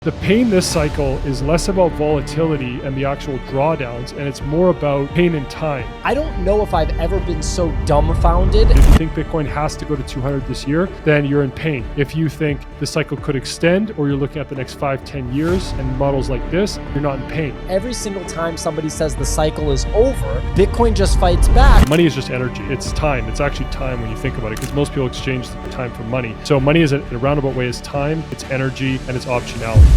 The pain this cycle is less about volatility and the actual drawdowns, and it's more about pain in time. I don't know if I've ever been so dumbfounded. If you think Bitcoin has to go to 200 this year, then you're in pain. If you think the cycle could extend, or you're looking at the next 5-10 years and models like this, you're not in pain. Every single time somebody says the cycle is over, Bitcoin just fights back. Money is just energy. It's time. It's actually time when you think about it, because most people exchange time for money. So money is, in a roundabout way, is time, it's energy, and it's optionality.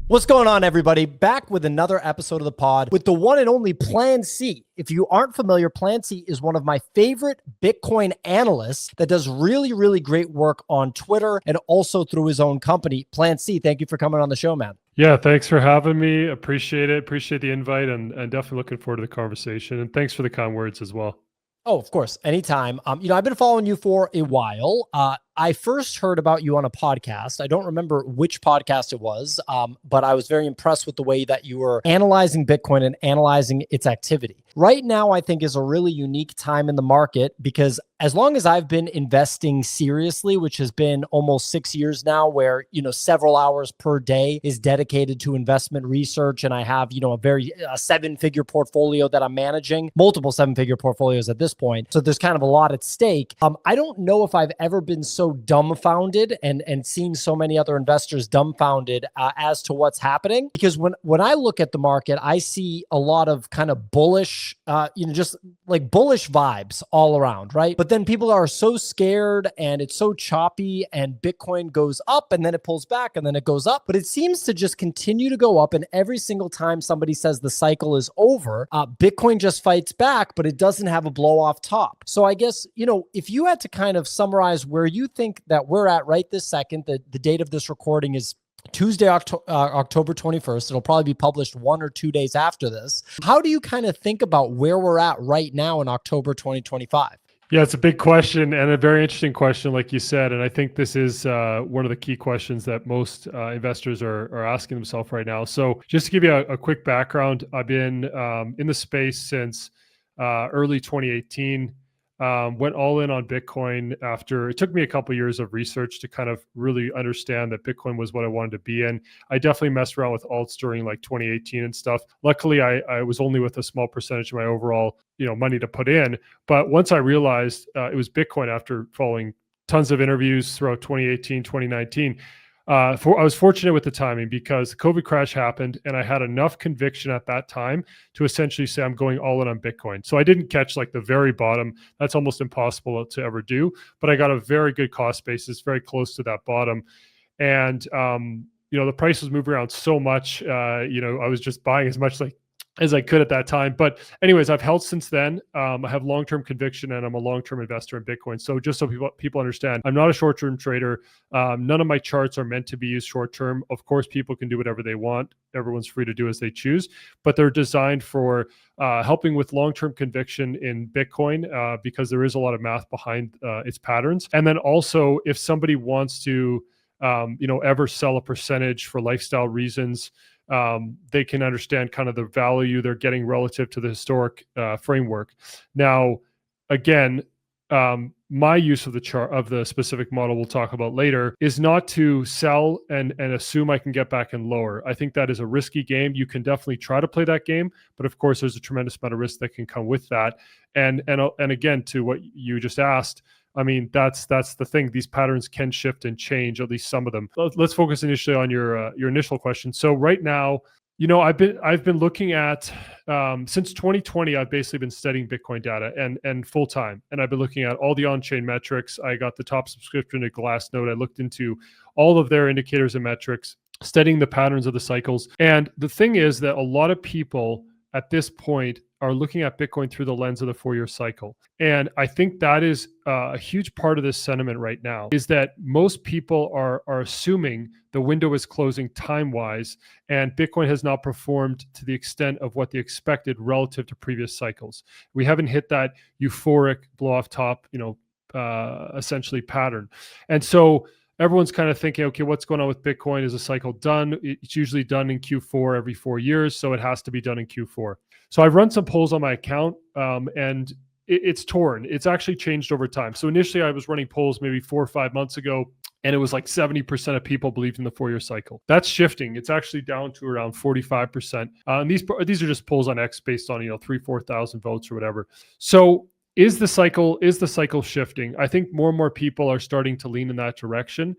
What's going on, everybody? Back with another episode of the pod with the one and only PlanC. If you aren't familiar, PlanC is one of my favorite Bitcoin analysts that does really, really great work on Twitter and also through his own company. PlanC, thank you for coming on the show, man. Yeah, thanks for having me. Appreciate it. Appreciate the invite, and definitely looking forward to the conversation. And thanks for the kind words as well. Oh, of course. Anytime. I've been following you for a while. I first heard about you on a podcast. I don't remember which podcast it was, but I was very impressed with the way that you were analyzing Bitcoin and analyzing its activity. Right now, I think is a really unique time in the market, because as long as I've been investing seriously, which has been almost 6 years now, where, several hours per day is dedicated to investment research. And I have, a 7-figure portfolio that I'm managing, multiple 7-figure portfolios at this point. So there's kind of a lot at stake. I don't know if I've ever been so dumbfounded and seeing so many other investors dumbfounded as to what's happening. Because when I look at the market, I see a lot of kind of bullish, just like bullish vibes all around, right? But then people are so scared and it's so choppy, and Bitcoin goes up and then it pulls back and then it goes up. But it seems to just continue to go up. And every single time somebody says the cycle is over, Bitcoin just fights back, but it doesn't have a blow off top. So I guess, if you had to kind of summarize where you think that we're at right this second, the date of this recording is Tuesday, October 21st. It'll probably be published 1 or 2 days after this. How do you kind of think about where we're at right now in October 2025? Yeah, it's a big question and a very interesting question, like you said. And I think this is one of the key questions that most investors are asking themselves right now. So just to give you a quick background, I've been in the space since early 2018. Went all in on Bitcoin after it took me a couple of years of research to kind of really understand that Bitcoin was what I wanted to be in. I definitely messed around with alts during like 2018 and stuff. Luckily, I was only with a small percentage of my overall, money to put in. But once I realized it was Bitcoin, after following tons of interviews throughout 2018, 2019, I was fortunate with the timing, because the COVID crash happened and I had enough conviction at that time to essentially say I'm going all in on Bitcoin. So I didn't catch like the very bottom. That's almost impossible to ever do, but I got a very good cost basis, very close to that bottom. And, the price was moving around so much, I was just buying as much as I could at that time. But anyways, I've held since then. I have long-term conviction, and I'm a long-term investor in Bitcoin. So just so people understand, I'm not a short-term trader. None of my charts are meant to be used short-term. Of course, people can do whatever they want. Everyone's free to do as they choose, but they're designed for helping with long-term conviction in Bitcoin, because there is a lot of math behind its patterns. And then also, if somebody wants to, ever sell a percentage for lifestyle reasons, they can understand kind of the value they're getting relative to the historic framework. Now, again, my use of the chart of the specific model we'll talk about later is not to sell and assume I can get back and lower. I think that is a risky game. You can definitely try to play that game, but of course, there's a tremendous amount of risk that can come with that. And again, to what you just asked, I mean, that's the thing. These patterns can shift and change, at least some of them. Let's focus initially on your initial question. So right now, I've been looking at since 2020. I've basically been studying Bitcoin data and full time, and I've been looking at all the on-chain metrics. I got the top subscription to Glassnode. I looked into all of their indicators and metrics, studying the patterns of the cycles. And the thing is that a lot of people at this point are looking at Bitcoin through the lens of the 4-year cycle. And I think that is a huge part of this sentiment right now, is that most people are assuming the window is closing time-wise, and Bitcoin has not performed to the extent of what they expected relative to previous cycles. We haven't hit that euphoric blow-off top, essentially pattern. And so everyone's kind of thinking, okay, what's going on with Bitcoin? Is a cycle done? It's usually done in Q4 every 4 years, so it has to be done in Q4. So I've run some polls on my account, and it's torn. It's actually changed over time. So initially I was running polls maybe 4 or 5 months ago, and it was like 70% of people believed in the 4-year cycle. That's shifting. It's actually down to around 45%. And these are just polls on X based on 3,000-4,000 votes or whatever. So is the cycle shifting? I think more and more people are starting to lean in that direction.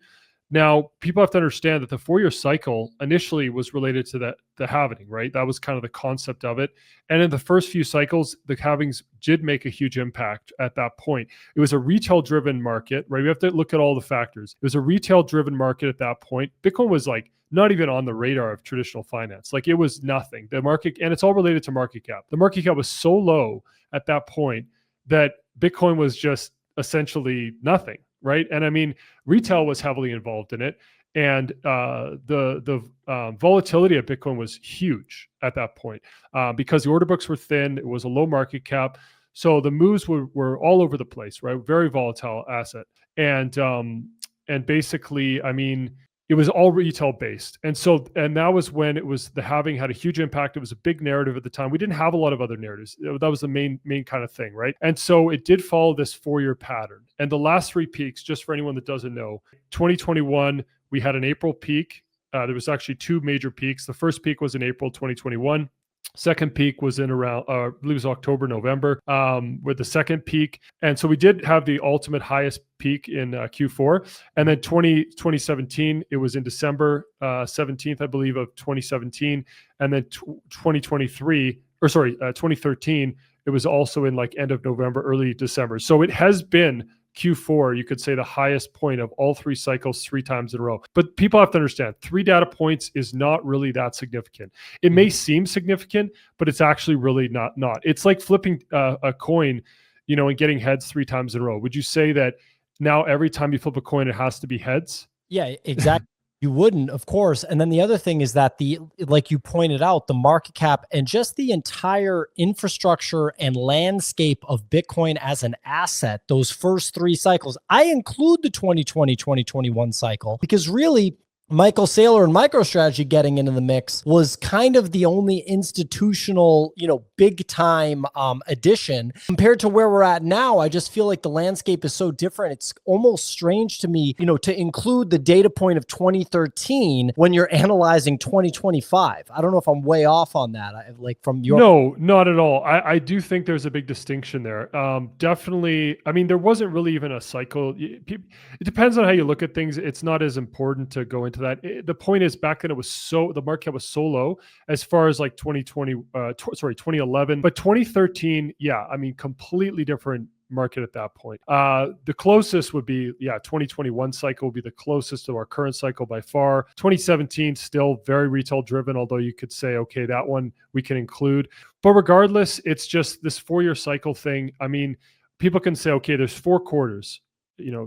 Now, people have to understand that the 4-year cycle initially was related to the halving, right? That was kind of the concept of it. And in the first few cycles, the halvings did make a huge impact at that point. It was a retail-driven market, right? We have to look at all the factors. It was a retail-driven market at that point. Bitcoin was like not even on the radar of traditional finance. Like it was nothing. The market, and it's all related to market cap. The market cap was so low at that point that Bitcoin was just essentially nothing. Right. And I mean, retail was heavily involved in it. And the volatility of Bitcoin was huge at that point because the order books were thin. It was a low market cap. So the moves were all over the place, right? Very volatile asset. And basically, I mean, it was all retail based. And that was when it was the halving had a huge impact. It was a big narrative at the time. We didn't have a lot of other narratives. That was the main kind of thing, right? And so it did follow this 4-year pattern. And the last 3 peaks, just for anyone that doesn't know, 2021, we had an April peak. There was actually 2 major peaks. The first peak was in April 2021. Second peak was in around, I believe it was October, November, with the second peak. And so we did have the ultimate highest peak in Q4. And then 2017, it was in December 17th, I believe, of 2017. And then 2013, it was also in like end of November, early December. So it has been Q4, you could say the highest point of all 3 cycles 3 times in a row. But people have to understand 3 data points is not really that significant. It may seem significant, but it's actually really not. It's like flipping a coin, and getting heads 3 times in a row. Would you say that now every time you flip a coin, it has to be heads? Yeah, exactly. You wouldn't, of course. And then the other thing is that like you pointed out, the market cap and just the entire infrastructure and landscape of Bitcoin as an asset, those first 3 cycles, I include the 2020, 2021 cycle, because really Michael Saylor and MicroStrategy getting into the mix was kind of the only institutional, big time addition compared to where we're at now. I just feel like the landscape is so different. It's almost strange to me, to include the data point of 2013 when you're analyzing 2025. I don't know if I'm way off on that. No, not at all. I do think there's a big distinction there. Definitely. I mean, there wasn't really even a cycle. It depends on how you look at things. It's not as important to go into that. The point is, back then the market was so low as far as like 2011, but 2013, yeah, I mean, completely different market at that point. The closest would be, 2021 cycle would be the closest to our current cycle by far. 2017, still very retail driven, although you could say, okay, that one we can include. But regardless, it's just this 4-year cycle thing. I mean, people can say, okay, there's 4 quarters.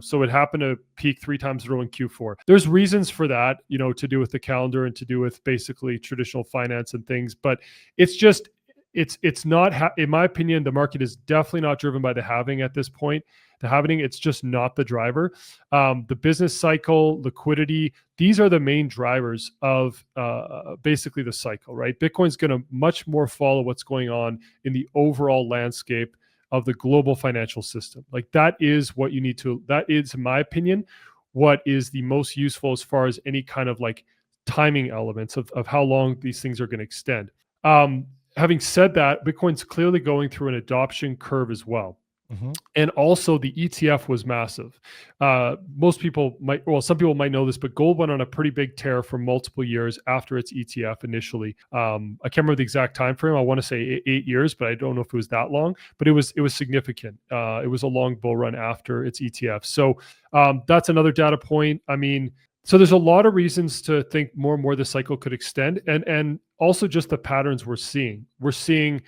So it happened to peak 3 times in a row in Q4. There's reasons for that, to do with the calendar and to do with basically traditional finance and things. But it's just, it's not, in my opinion, the market is definitely not driven by the halving at this point. The halving, it's just not the driver. The business cycle, liquidity, these are the main drivers of basically the cycle, right? Bitcoin's going to much more follow what's going on in the overall landscape of the global financial system. Like that is what you need to, that is, in my opinion, what is the most useful as far as any kind of like timing elements of how long these things are going to extend. Having said that, Bitcoin's clearly going through an adoption curve as well. Mm-hmm. And also the ETF was massive. Some people might know this, but gold went on a pretty big tear for multiple years after its ETF initially. I can't remember the exact time frame. I want to say 8 years, but I don't know if it was that long, but it was significant. It was a long bull run after its ETF. So that's another data point. I mean, so there's a lot of reasons to think more and more the cycle could extend, and also just the patterns we're seeing. We're seeing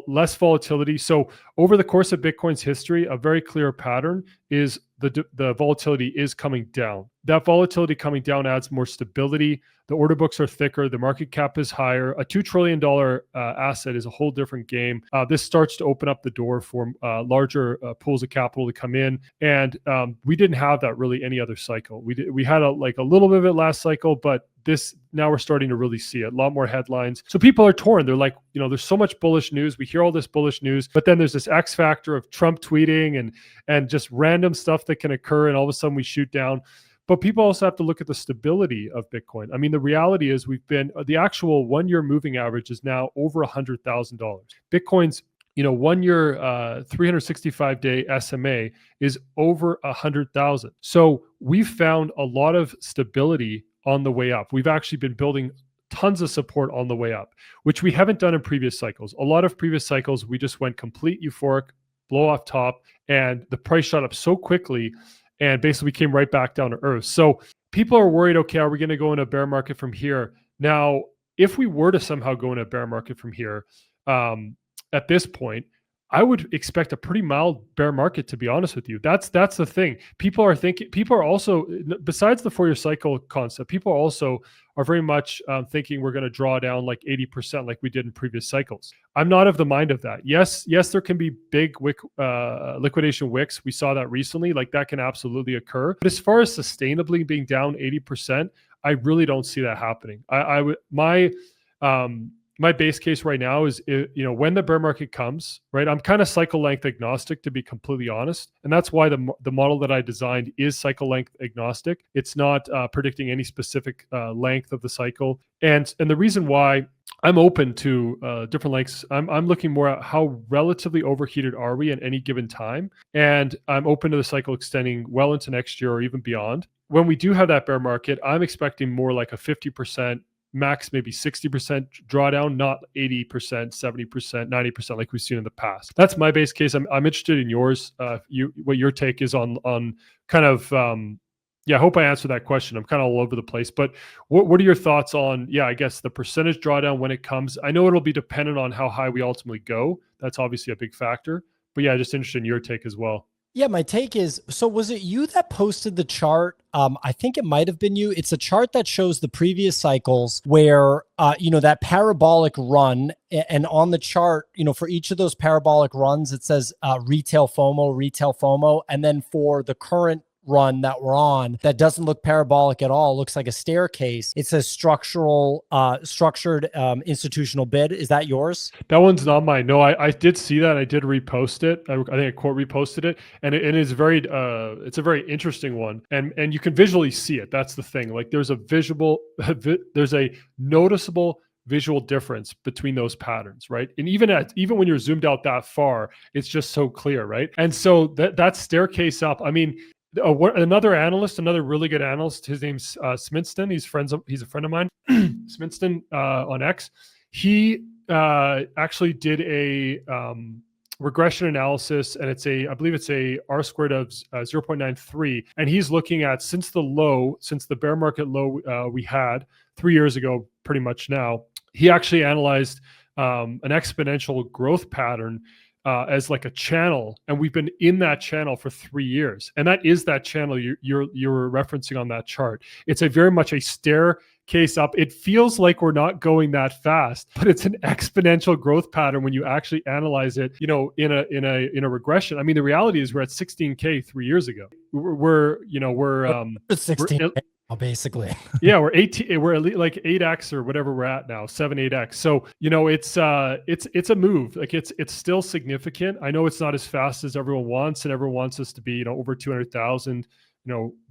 less volatility. So over the course of Bitcoin's history, a very clear pattern is the volatility is coming down. That volatility coming down adds more stability. The order books are thicker. The market cap is higher. A $2 trillion asset is a whole different game. This starts to open up the door for larger pools of capital to come in. And we didn't have that really any other cycle. We had a little bit of it last cycle, but now we're starting to really see it. A lot more headlines. So people are torn. They're like, there's so much bullish news. We hear all this bullish news, but then there's this X factor of Trump tweeting and just random stuff that can occur. And all of a sudden we shoot down. But people also have to look at the stability of Bitcoin. I mean, the reality is the actual 1 year moving average is now over $100,000. Bitcoin's 1 year 365-day SMA is over 100,000. So we've found a lot of stability on the way up. We've actually been building tons of support on the way up, which we haven't done in previous cycles. A lot of previous cycles, we just went complete euphoric, blow off top, and the price shot up so quickly and basically came right back down to earth. So people are worried, okay, are we going to go in a bear market from here? Now, if we were to somehow go in a bear market from here, at this point, I would expect a pretty mild bear market, to be honest with you. That's the thing. People are also, besides the 4 year cycle concept, people also are very much thinking we're going to draw down like 80% like we did in previous cycles. I'm not of the mind of that. Yes, there can be big liquidation wicks. We saw that recently. Like that can absolutely occur. But as far as sustainably being down 80%, I really don't see that happening. My base case right now is, when the bear market comes, right? I'm kind of cycle length agnostic, to be completely honest, and that's why the model that I designed is cycle length agnostic. It's not predicting any specific length of the cycle, and the reason why I'm open to different lengths. I'm looking more at how relatively overheated are we at any given time, and I'm open to the cycle extending well into next year or even beyond. When we do have that bear market, I'm expecting more like a 50%. Max maybe 60% drawdown, not 80%, 70%, 90% like we've seen in the past. That's my base case. I'm interested in yours. What your take is on kind of I hope I answered that question. I'm kind of all over the place, but what are your thoughts on I guess the percentage drawdown when it comes? I know it'll be dependent on how high we ultimately go. That's obviously a big factor, but just interested in your take as well. Yeah, my take is, so was it you that posted the chart? I think it might have been you. It's a chart that shows the previous cycles where, that parabolic run, and on the chart, for each of those parabolic runs, it says retail FOMO. And then for the current run that we're on, that doesn't look parabolic at all, looks like a staircase. It says structured institutional bid. Is that yours? That one's not mine. No, I did see that. I did repost it. I think I quote reposted it, and it is very it's a very interesting one, and you can visually see it. That's the thing. Like there's a noticeable visual difference between those patterns, right? And even when you're zoomed out that far, it's just so clear, right? And so that staircase up, I mean, another really good analyst, his name's Sminston. He's a friend of mine, Sminston on X. He actually did a regression analysis, and I believe it's a R squared of 0.93. And he's looking at since the bear market low we had 3 years ago, pretty much now. He actually analyzed an exponential growth pattern as like a channel, and we've been in that channel for 3 years, and that is that channel you're referencing on that chart. It's a very much a staircase up. It feels like we're not going that fast, but it's an exponential growth pattern when you actually analyze it. In a regression. I mean, the reality is we're at 16K 3 years ago. We're 16K. Basically. We're 18. We're like 8x or whatever we're at now, 7-8x. So it's a move. Like it's still significant. I know it's not as fast as everyone wants, and everyone wants us to be over 200,000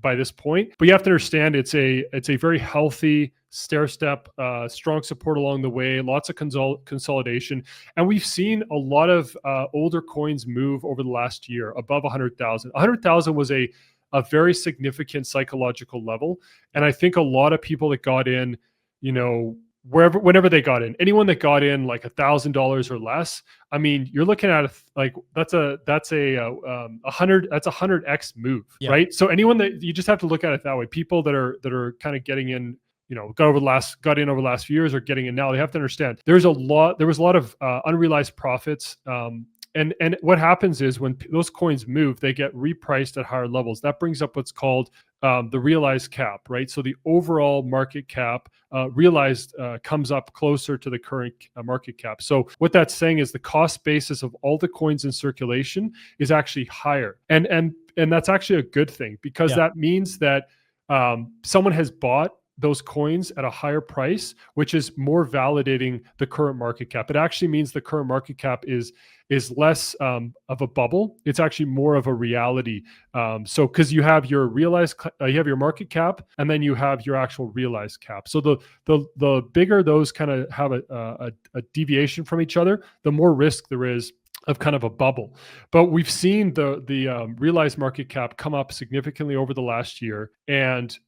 by this point. But you have to understand it's a very healthy stair step, strong support along the way, lots of consolidation, and we've seen a lot of older coins move over the last year above 100,000. 100,000 was a very significant psychological level. And I think a lot of people that got in, whenever they got in, anyone that got in like $1,000 or less, I mean, you're looking at that's a 100x move, right? So anyone that you just have to look at it that way. People that are kind of getting in, got in over the last few years or getting in now, they have to understand there was a lot of unrealized profits. And what happens is when those coins move, they get repriced at higher levels. That brings up what's called the realized cap, right? So the overall market cap realized comes up closer to the current market cap. So what that's saying is the cost basis of all the coins in circulation is actually higher. And that's actually a good thing, because that means that someone has bought those coins at a higher price, which is more validating the current market cap. It actually means the current market cap is less of a bubble. It's actually more of a reality. So because you have your realized, you have your market cap, and then you have your actual realized cap. So the bigger those kind of have a deviation from each other, the more risk there is of kind of a bubble. But we've seen the realized market cap come up significantly over the last year, and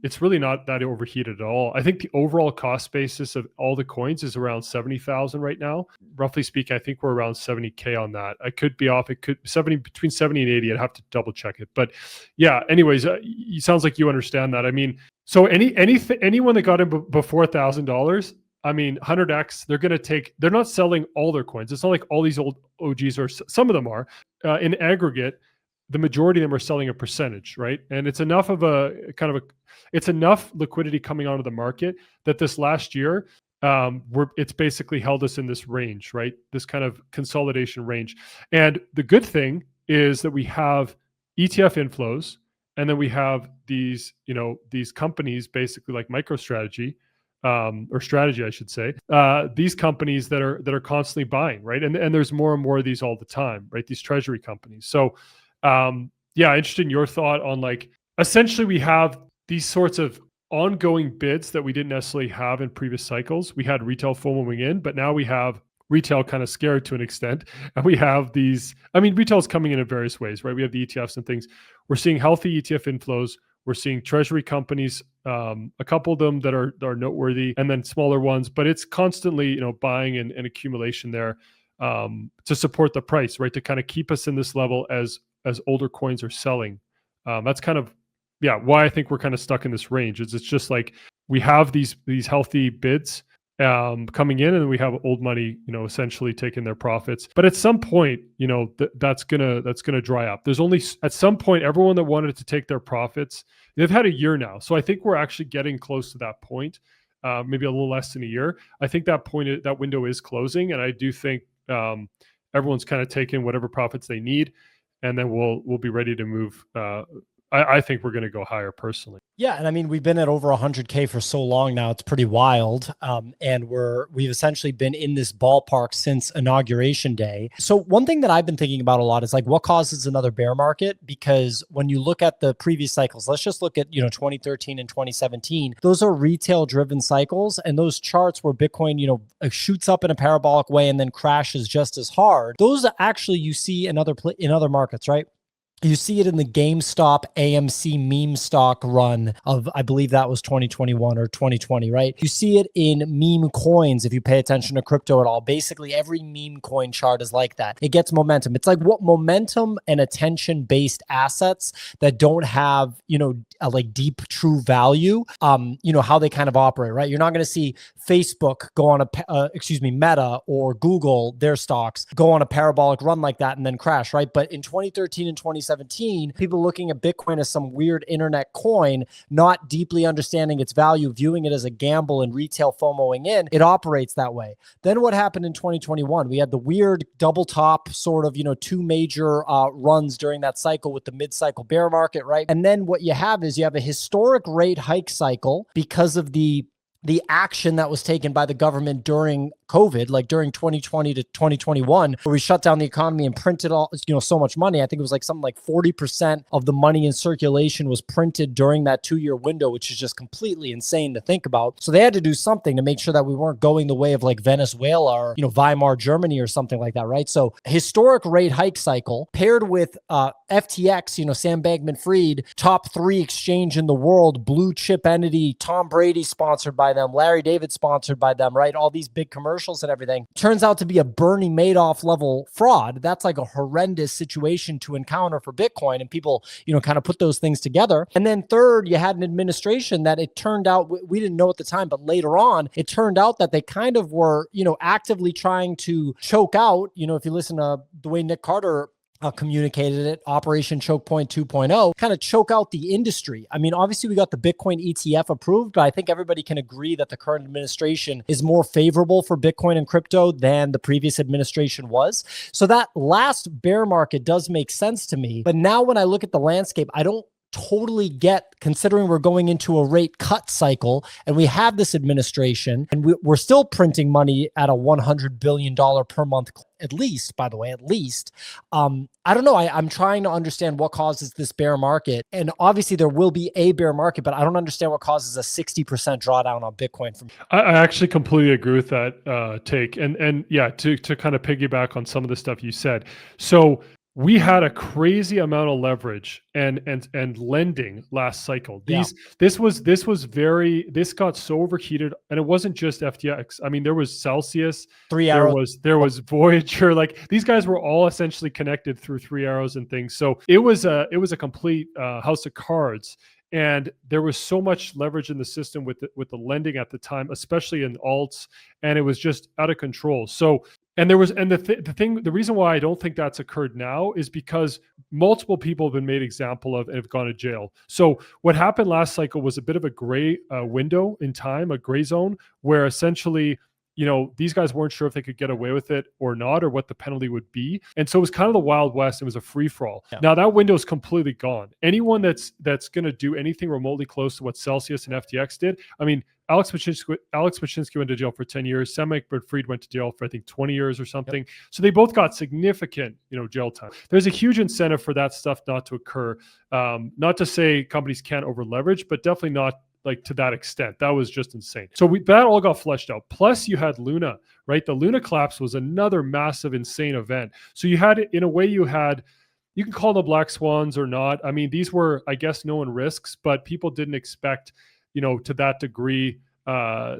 it's really not that overheated at all. I think the overall cost basis of all the coins is around 70,000 right now. Roughly speaking, I think we're around 70K on that. I could be off. It could between 70 and 80. I'd have to double check it. But yeah, anyways, it sounds like you understand that. I mean, so anyone that got in before $1,000, I mean, 100x, they're not selling all their coins. It's not like all these old OGs, or some of them are. In aggregate, the majority of them are selling a percentage, right? And it's enough of it's enough liquidity coming onto the market that this last year, it's basically held us in this range, right? This kind of consolidation range. And the good thing is that we have ETF inflows, and then we have these companies basically like MicroStrategy, or strategy, I should say, these companies that are constantly buying, right? And there's more and more of these all the time, right? These treasury companies. So, yeah, interested in your thought on, like, essentially we have these sorts of ongoing bids that we didn't necessarily have in previous cycles. We had retail FOMOing in, but now we have retail kind of scared to an extent. And we have these, I mean, retail is coming in various ways, right? We have the ETFs and things. We're seeing healthy ETF inflows. We're seeing treasury companies, a couple of them that are noteworthy, and then smaller ones. But it's constantly, buying and accumulation there to support the price, right? To kind of keep us in this level as older coins are selling. That's kind of, why I think we're kind of stuck in this range. It's just like we have these healthy bids coming in, and we have old money, essentially taking their profits. But at some point, that's gonna dry up. There's only at some point, everyone that wanted to take their profits, they've had a year now. So I think we're actually getting close to that point, maybe a little less than a year. I think that window is closing, and I do think everyone's kind of taking whatever profits they need, and then we'll be ready to move. I think we're going to go higher personally. Yeah. And I mean, we've been at over 100K for so long now. It's pretty wild. And we've essentially been in this ballpark since inauguration day. So one thing that I've been thinking about a lot is, like, what causes another bear market? Because when you look at the previous cycles, let's just look at, 2013 and 2017, those are retail driven cycles. And those charts where Bitcoin, shoots up in a parabolic way and then crashes just as hard. Those are actually, you see in other markets, right? You see it in the GameStop AMC meme stock run of, I believe that was 2021 or 2020, right? You see it in meme coins if you pay attention to crypto at all. Basically, every meme coin chart is like that. It gets momentum. It's like what momentum and attention-based assets that don't have, like deep true value, how they kind of operate, right? You're not going to see Facebook go on Meta or Google, their stocks, go on a parabolic run like that and then crash, right? But in 2013 and 2017, people looking at Bitcoin as some weird internet coin, not deeply understanding its value, viewing it as a gamble and retail FOMOing in, it operates that way. Then what happened in 2021? We had the weird double top sort of, two major runs during that cycle with the mid-cycle bear market, right? And then what you have is you have a historic rate hike cycle because of the action that was taken by the government during COVID, like during 2020 to 2021, where we shut down the economy and printed so much money. I think it was like something like 40% of the money in circulation was printed during that 2-year window, which is just completely insane to think about. So they had to do something to make sure that we weren't going the way of like Venezuela or, Weimar Germany or something like that, right? So historic rate hike cycle paired with FTX, Sam Bankman-Fried, top 3 exchange in the world, blue chip entity, Tom Brady sponsored by them, Larry David sponsored by them, right? All these big commercials and everything turns out to be a Bernie Madoff level fraud. That's like a horrendous situation to encounter for Bitcoin, and people, kind of put those things together. And then third, you had an administration that it turned out, we didn't know at the time, but later on, it turned out that they kind of were, actively trying to choke out, if you listen to the way Nick Carter communicated it, Operation Choke Point 2.0, kind of choke out the industry. I mean, obviously we got the Bitcoin ETF approved, but I think everybody can agree that the current administration is more favorable for Bitcoin and crypto than the previous administration was. So that last bear market does make sense to me. But now when I look at the landscape, I don't totally get, considering we're going into a rate cut cycle and we have this administration and we're still printing money at a $100 billion per month, at least, by the way, at least. I don't know. I'm trying to understand what causes this bear market. And obviously there will be a bear market, but I don't understand what causes a 60% drawdown on Bitcoin. I actually completely agree with that take. And yeah, to kind of piggyback on some of the stuff you said. So we had a crazy amount of leverage and lending last cycle. This got so overheated, and it wasn't just FTX. I mean, there was Celsius, Three Arrows. there was Voyager. Like, these guys were all essentially connected through Three Arrows and things. So it was a complete house of cards. And there was so much leverage in the system with the lending at the time, especially in alts, and it was just out of control. So, and the reason why I don't think that's occurred now is because multiple people have been made example of and have gone to jail. So what happened last cycle was a bit of a gray window in time, a gray zone, where essentially, these guys weren't sure if they could get away with it or not, or what the penalty would be. And so it was kind of the Wild West. It was a free for all. Yeah. Now that window is completely gone. Anyone that's going to do anything remotely close to what Celsius and FTX did, I mean, Alex Pachinski went to jail for 10 years. Sam Bankman-Fried went to jail for, I think, 20 years or something. Yep. So they both got significant, jail time. There's a huge incentive for that stuff not to occur. Not to say companies can't over leverage, but definitely not like to that extent. That was just insane. So that all got fleshed out. Plus you had Luna, right? The Luna collapse was another massive, insane event. So you had, in a way, you can call them black swans or not. I mean, these were, I guess, known risks, but people didn't expect, to that degree,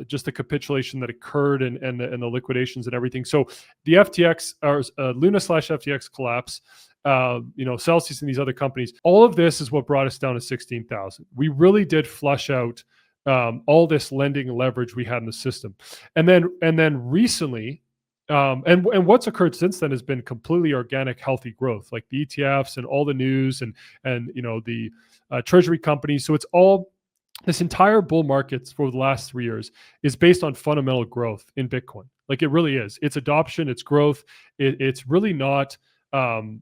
just the capitulation that occurred and the liquidations and everything. So the FTX or Luna/FTX collapse, Celsius and these other companies, all of this is what brought us down to 16,000. We really did flush out all this lending leverage we had in the system. And then recently, and what's occurred since then has been completely organic, healthy growth, like the ETFs and all the news and the treasury companies. So it's all, this entire bull markets for the last 3 years is based on fundamental growth in Bitcoin. Like, it really is. It's adoption, it's growth. It's really not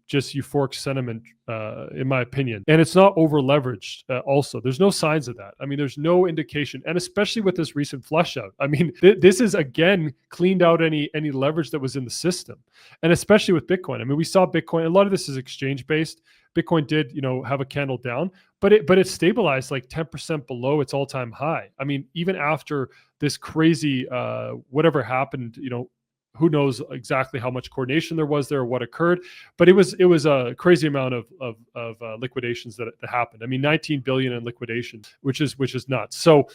just euphoric sentiment, in my opinion. And it's not over leveraged. Also, there's no signs of that. I mean, there's no indication, and especially with this recent flush out. I mean, this is again cleaned out any leverage that was in the system, and especially with Bitcoin. I mean, we saw Bitcoin. A lot of this is exchange based. Bitcoin did, have a candle down, but it stabilized like 10% below its all-time high. I mean, even after this crazy whatever happened, who knows exactly how much coordination there was there or what occurred, but it was a crazy amount of liquidations that happened. I mean, 19 billion in liquidation, which is nuts. So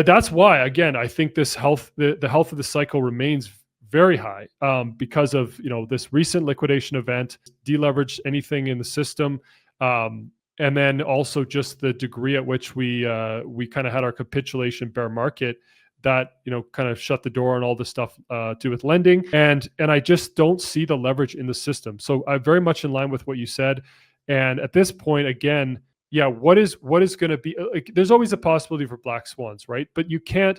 that's why, again, I think the health of the cycle remains very high because of this recent liquidation event, deleveraged anything in the system, and then also just the degree at which we kind of had our capitulation bear market that kind of shut the door on all this stuff to do with lending, and I just don't see the leverage in the system. So I'm very much in line with what you said, and at this point, again, yeah, what is going to be like? There's always a possibility for black swans, right? But you can't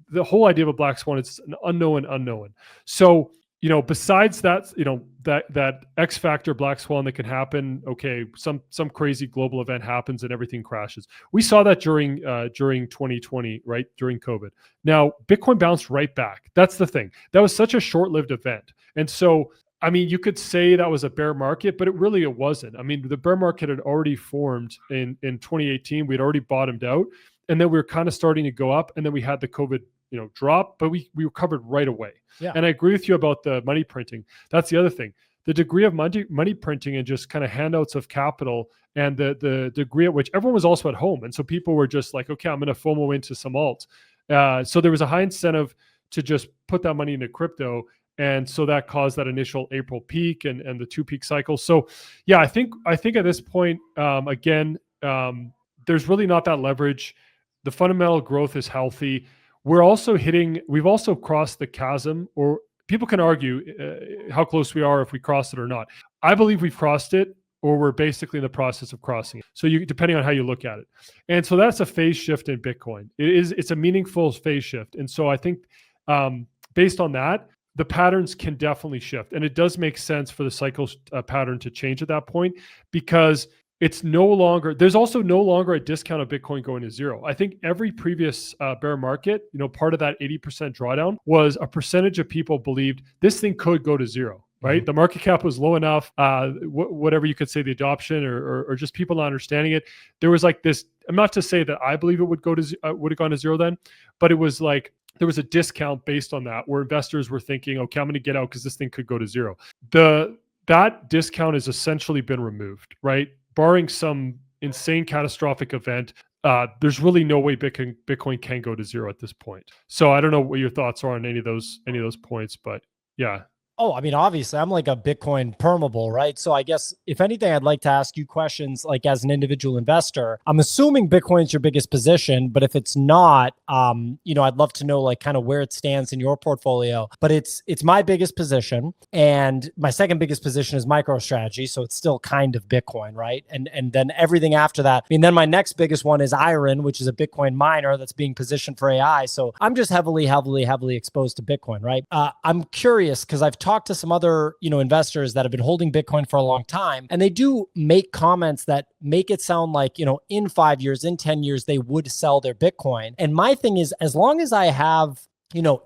the whole idea of a black swan is an unknown. So, besides that, that X factor black swan that can happen, okay, some crazy global event happens and everything crashes. We saw that during 2020, right? During COVID. Now, Bitcoin bounced right back. That's the thing. That was such a short-lived event. And so, I mean, you could say that was a bear market, but it wasn't. I mean, the bear market had already formed in 2018. We'd already bottomed out. And then we were kind of starting to go up, and then we had the COVID, drop, but we recovered right away. Yeah. And I agree with you about the money printing. That's the other thing. The degree of money printing and just kind of handouts of capital, and the degree at which everyone was also at home. And so people were just like, okay, I'm going to FOMO into some alt. So there was a high incentive to just put that money into crypto. And so that caused that initial April peak and the 2 peak cycles. So yeah, I think at this point, again, there's really not that leverage. The fundamental growth is healthy. We've also crossed the chasm, or people can argue how close we are if we crossed it or not. I believe we've crossed it, or we're basically in the process of crossing it. So depending on how you look at it. And so that's a phase shift in Bitcoin. It's a meaningful phase shift. And so I think based on that, the patterns can definitely shift. And it does make sense for the cycle pattern to change at that point, because it's no longer, there's also no longer a discount of Bitcoin going to zero. I think every previous bear market, part of that 80% drawdown was a percentage of people believed this thing could go to zero, right? The market cap was low enough, whatever you could say, the adoption or just people not understanding it. There was like this, I'm not to say that I believe it would have gone to zero then, but it was like, there was a discount based on that where investors were thinking, okay, I'm going to get out because this thing could go to zero. That discount has essentially been removed, right? Barring some insane catastrophic event, there's really no way Bitcoin can go to zero at this point. So I don't know what your thoughts are on any of those points, but yeah. Oh, I mean, obviously, I'm like a Bitcoin permeable, right? So I guess if anything, I'd like to ask you questions like as an individual investor. I'm assuming Bitcoin's your biggest position, but if it's not, I'd love to know like kind of where it stands in your portfolio. But it's my biggest position, and my second biggest position is MicroStrategy, so it's still kind of Bitcoin, right? And then everything after that. I mean, then my next biggest one is Iron, which is a Bitcoin miner that's being positioned for AI. So I'm just heavily exposed to Bitcoin, right? I'm curious because I've talked to some other, investors that have been holding Bitcoin for a long time, and they do make comments that make it sound like, in 5 years, in 10 years, they would sell their Bitcoin. And my thing is, as long as I have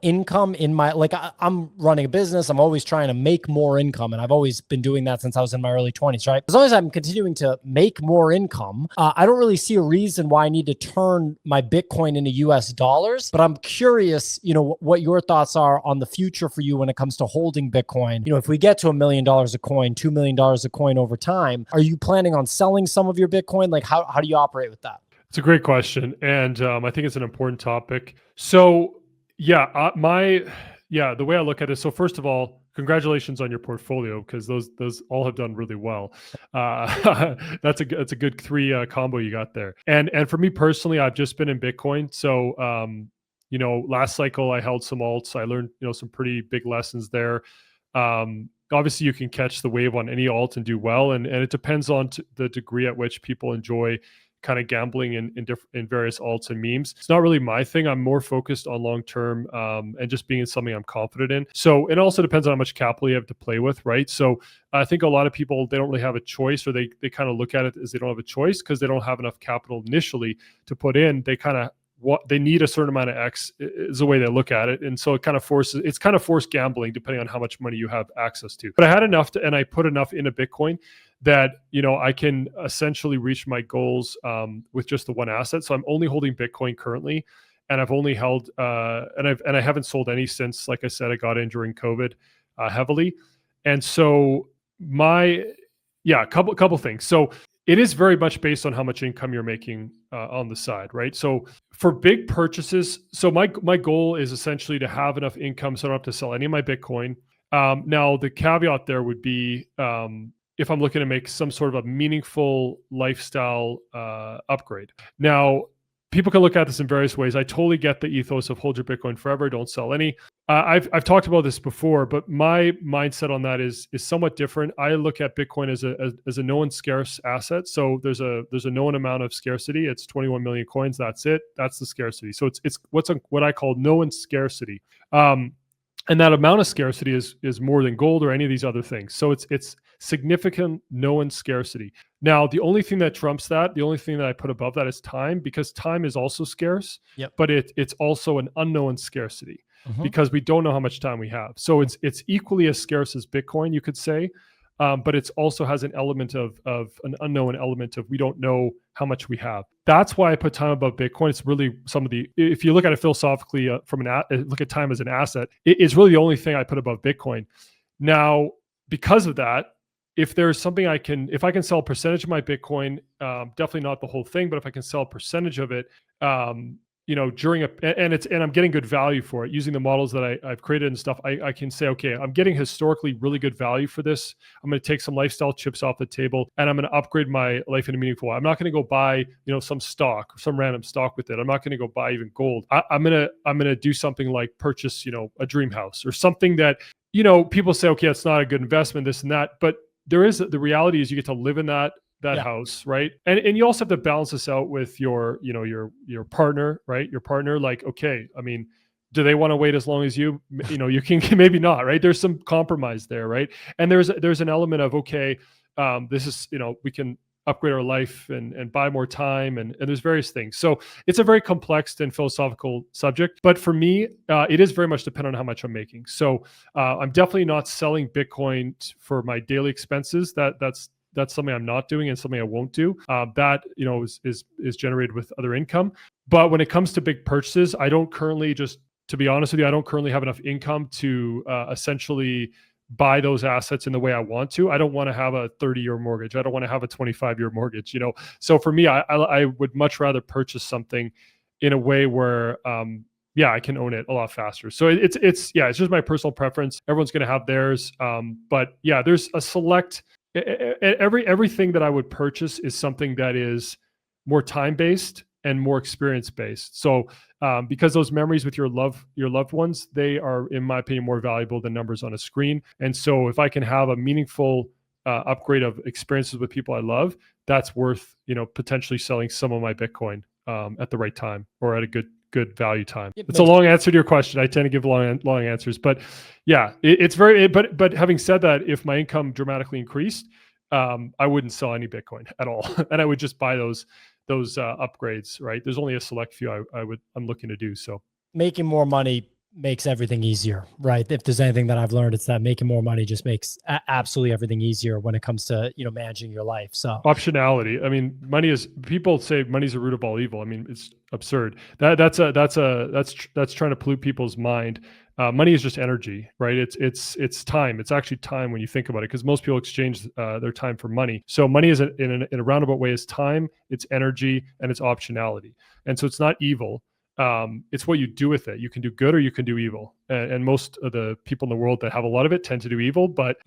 income in my, like I'm running a business, I'm always trying to make more income. And I've always been doing that since I was in my early 20s, right? As long as I'm continuing to make more income, I don't really see a reason why I need to turn my Bitcoin into US dollars. But I'm curious, what your thoughts are on the future for you when it comes to holding Bitcoin. If we get to $1 million a coin, $2 million a coin over time, are you planning on selling some of your Bitcoin? Like how do you operate with that? It's a great question. And I think it's an important topic. So yeah, the way I look at it. So first of all, congratulations on your portfolio because those all have done really well. That's a good three combo you got there. And for me personally, I've just been in Bitcoin. So last cycle I held some alts. I learned some pretty big lessons there. Obviously, you can catch the wave on any alt and do well, and it depends on the degree at which people enjoy kind of gambling in various alts and memes. It's not really my thing. I'm more focused on long-term and just being in something I'm confident in. So it also depends on how much capital you have to play with, right? So I think a lot of people, they don't really have a choice, or they kind of look at it as they don't have a choice because they don't have enough capital initially to put in. They need a certain amount of X is the way they look at it. And so it's kind of forced gambling depending on how much money you have access to. But I had enough and I put enough into Bitcoin that, I can essentially reach my goals with just the one asset. So I'm only holding Bitcoin currently, and I've only held, and I haven't sold any since, like I said, I got in during COVID heavily. And so a couple things. So it is very much based on how much income you're making on the side, right? So for big purchases, so my goal is essentially to have enough income so I don't have to sell any of my Bitcoin. Now, the caveat there would be if I'm looking to make some sort of a meaningful lifestyle upgrade. Now, people can look at this in various ways. I totally get the ethos of hold your Bitcoin forever, don't sell any. I've talked about this before, but my mindset on that is somewhat different. I look at Bitcoin as a known scarce asset. So there's a known amount of scarcity. It's 21 million coins. That's it. That's the scarcity. So it's what I call known scarcity. And that amount of scarcity is more than gold or any of these other things. So it's significant known scarcity. Now, the only thing that trumps that, the only thing that I put above that is time, because time is also scarce, but it's also an unknown scarcity because we don't know how much time we have. So it's equally as scarce as Bitcoin, you could say, but it also has an element of an unknown element of we don't know how much we have. That's why I put time above Bitcoin. It's really if you look at it philosophically look at time as an asset, it's really the only thing I put above Bitcoin. Now, because of that, if there's something if I can sell a percentage of my Bitcoin, definitely not the whole thing, but if I can sell a percentage of it, during and I'm getting good value for it using the models that I've created and stuff, I can say, okay, I'm getting historically really good value for this. I'm going to take some lifestyle chips off the table and I'm going to upgrade my life in a meaningful way. I'm not going to go buy, some stock, some random stock with it. I'm not going to go buy even gold. I'm going to do something like purchase, a dream house or something that, people say, okay, it's not a good investment, this and that, but the reality is you get to live in that house, right? And you also have to balance this out with your partner, right? Your partner, like, okay, I mean, do they want to wait as long as you? You can maybe not, right? There's some compromise there, right? And there's an element of, okay, this is, we can upgrade our life and buy more time, and there's various things. So it's a very complex and philosophical subject. But for me, it is very much dependent on how much I'm making. So I'm definitely not selling Bitcoin for my daily expenses. That's something I'm not doing and something I won't do. That is generated with other income. But when it comes to big purchases, I don't currently, just to be honest with you, I don't currently have enough income to essentially buy those assets in the way I want to. I don't want to have a 30-year mortgage. I don't want to have a 25-year mortgage. So for me, I would much rather purchase something in a way where I can own it a lot faster. So it's just my personal preference. Everyone's going to have theirs, but yeah, there's a select. Everything that I would purchase is something that is more time-based and more experience-based. So because those memories with your loved ones, they are, in my opinion, more valuable than numbers on a screen. And so if I can have a meaningful upgrade of experiences with people I love, that's worth potentially selling some of my Bitcoin at the right time or at a good value time. It's a long answer to your question. I tend to give long answers, but yeah, it's very. But having said that, if my income dramatically increased, I wouldn't sell any Bitcoin at all, and I would just buy those upgrades. Right? There's only a select few I'm looking to do. So making more money makes everything easier, right? If there's anything that I've learned, it's that making more money just makes absolutely everything easier when it comes to managing your life. So optionality. I mean, people say money's the root of all evil. I mean, it's absurd. That's trying to pollute people's mind. Money is just energy, right? It's time. It's actually time when you think about it, because most people exchange their time for money. So money is in a roundabout way is time, it's energy, and it's optionality. And so it's not evil. It's what you do with it. You can do good or you can do evil. And most of the people in the world that have a lot of it tend to do evil, but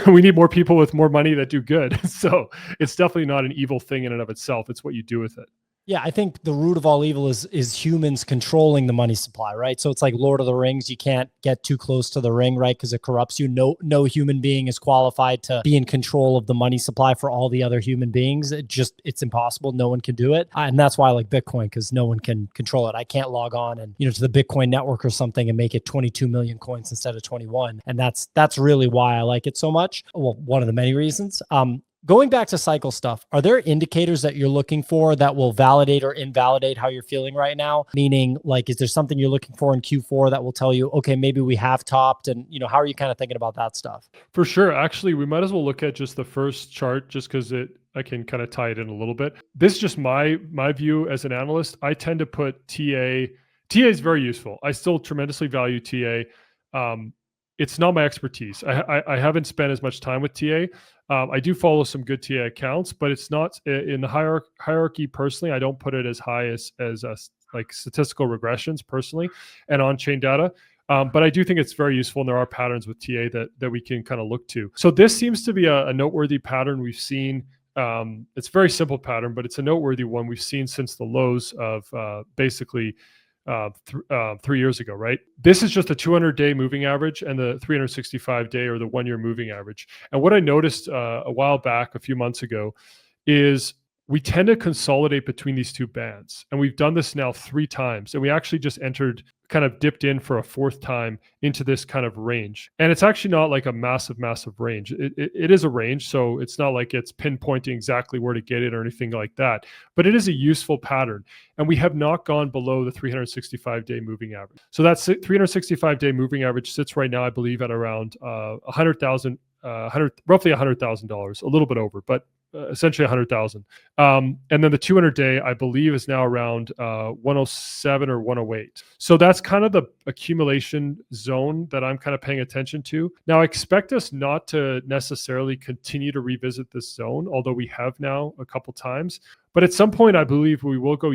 we need more people with more money that do good. So it's definitely not an evil thing in and of itself. It's what you do with it. Yeah, I think the root of all evil is humans controlling the money supply, right? So it's like Lord of the Rings. You can't get too close to the ring, right? Because it corrupts you. No human being is qualified to be in control of the money supply for all the other human beings. It's impossible. No one can do it. And that's why I like Bitcoin, because no one can control it. I can't log on and, to the Bitcoin network or something and make it 22 million coins instead of 21. And that's really why I like it so much. Well, one of the many reasons. Going back to cycle stuff, are there indicators that you're looking for that will validate or invalidate how you're feeling right now? Meaning, like, is there something you're looking for in Q4 that will tell you, okay, maybe we have topped? And, how are you kind of thinking about that stuff? For sure. Actually, we might as well look at just the first chart, just because I can kind of tie it in a little bit. This is just my view as an analyst. I tend to put TA. TA is very useful. I still tremendously value TA. It's not my expertise. I haven't spent as much time with TA. I do follow some good TA accounts, but it's not in the hierarchy. Personally, I don't put it as high as like statistical regressions personally and on-chain data. But I do think it's very useful, and there are patterns with TA that we can kind of look to. So this seems to be a noteworthy pattern we've seen. It's a very simple pattern, but it's a noteworthy one we've seen since the lows of basically 3 years ago, right? This is just the 200-day moving average and the 365-day or the 1-year moving average. And what I noticed a while back, a few months ago, is we tend to consolidate between these two bands. And we've done this now 3 times. And we actually just kind of dipped in for a 4th time into this kind of range. And it's actually not like a massive range. It is a range. So it's not like it's pinpointing exactly where to get it or anything like that. But it is a useful pattern. And we have not gone below the 365-day moving average. So that 365-day moving average sits right now, I believe, at around roughly $100,000, a little bit over, but essentially 100,000. And then the 200-day, I believe, is now around 107 or 108. So that's kind of the accumulation zone that I'm kind of paying attention to. Now, I expect us not to necessarily continue to revisit this zone, although we have now a couple times. But at some point, I believe we will go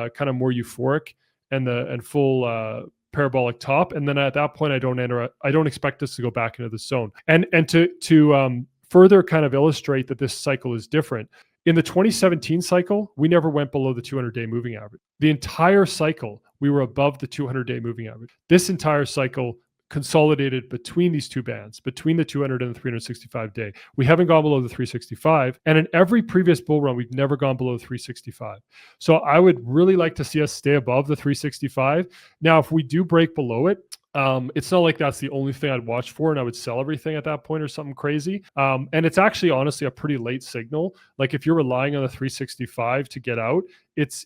kind of more euphoric and full parabolic top. And then at that point, I don't expect us to go back into the zone. And to further kind of illustrate that this cycle is different. In the 2017 cycle, we never went below the 200-day moving average. The entire cycle, we were above the 200-day moving average. This entire cycle consolidated between these two bands, between the 200 and the 365-day. We haven't gone below the 365. And in every previous bull run, we've never gone below the 365. So I would really like to see us stay above the 365. Now, if we do break below it, It's not like that's the only thing I'd watch for and I would sell everything at that point or something crazy. And it's actually honestly a pretty late signal. Like if you're relying on the 365 to get out, it's,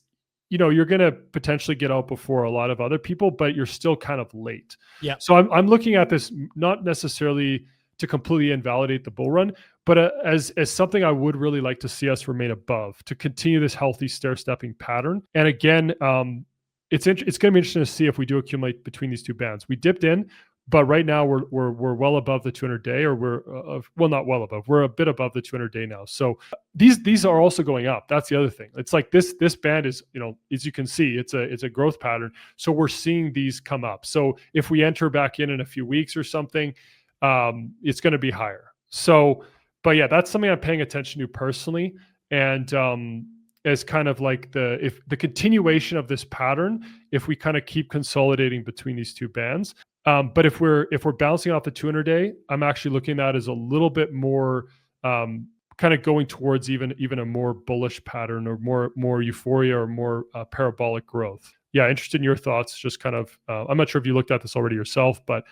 you're going to potentially get out before a lot of other people, but you're still kind of late. Yeah. So I'm looking at this not necessarily to completely invalidate the bull run, but as something I would really like to see us remain above to continue this healthy stair-stepping pattern. And again, it's going to be interesting to see if we do accumulate between these two bands. We dipped in, but right now we're well above the 200-day, or we're well, not well above. We're a bit above the 200-day now. So these are also going up. That's the other thing. It's like this band is, as you can see, it's a growth pattern. So we're seeing these come up. So if we enter back in a few weeks or something, it's going to be higher. So, but yeah, that's something I'm paying attention to personally, and as kind of like if the continuation of this pattern, if we kind of keep consolidating between these two bands. But if we're bouncing off the 200-day, I'm actually looking at that as a little bit more kind of going towards even a more bullish pattern, or more euphoria, or more parabolic growth. Yeah, interested in your thoughts. Just kind of, I'm not sure if you looked at this already yourself, but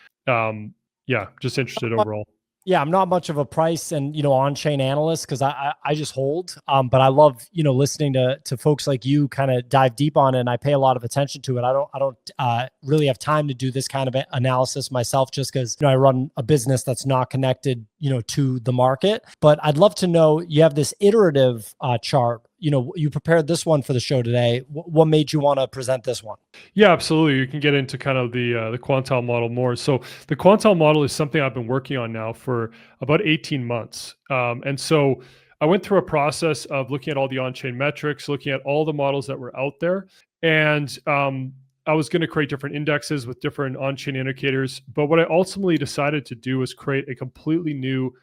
yeah, just interested overall. Yeah, I'm not much of a price and on-chain analyst, because I just hold. But I love listening to folks like you kind of dive deep on it, and I pay a lot of attention to it. I don't really have time to do this kind of analysis myself, just because I run a business that's not connected to the market. But I'd love to know, you have this iterative chart. You prepared this one for the show today. What made you want to present this one? Yeah, absolutely. You can get into kind of the Quantile model more. So the Quantile model is something I've been working on now for about 18 months. And so I went through a process of looking at all the on-chain metrics, looking at all the models that were out there. And I was going to create different indexes with different on-chain indicators. But what I ultimately decided to do was create a completely new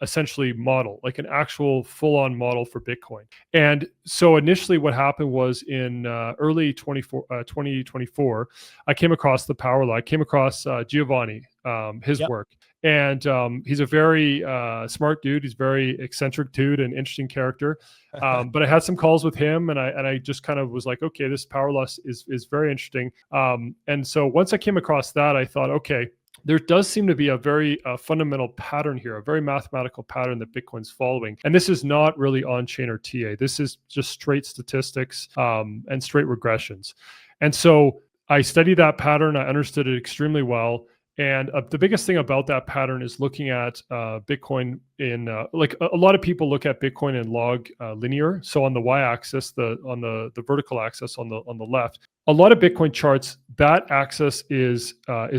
essentially model, like an actual full-on model for Bitcoin. And so initially what happened was in early 2024, I came across the power law. I came across Giovanni, his work. And he's a very smart dude. He's a very eccentric dude and interesting character. But I had some calls with him, and I just kind of was like, okay, this power law is very interesting. And so once I came across that, I thought, okay, there does seem to be a very fundamental pattern here, a very mathematical pattern that Bitcoin's following. And this is not really on-chain or TA. This is just straight statistics and straight regressions. And so I studied that pattern. I understood it extremely well. And the biggest thing about that pattern is looking at Bitcoin in like a lot of people look at Bitcoin in log linear. So on the y-axis, on the vertical axis on the left, a lot of Bitcoin charts, that axis is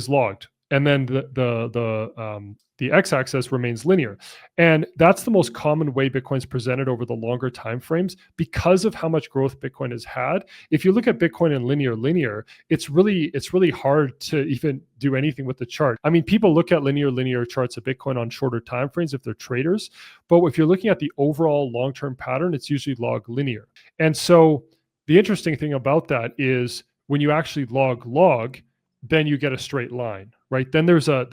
logged. And then the x-axis remains linear. And that's the most common way Bitcoin's presented over the longer time frames because of how much growth Bitcoin has had. If you look at Bitcoin in linear, it's really hard to even do anything with the chart. I mean, people look at linear charts of Bitcoin on shorter time frames if they're traders, but if you're looking at the overall long-term pattern, it's usually log linear. And so the interesting thing about that is when you actually log, then you get a straight line, right? Then there's a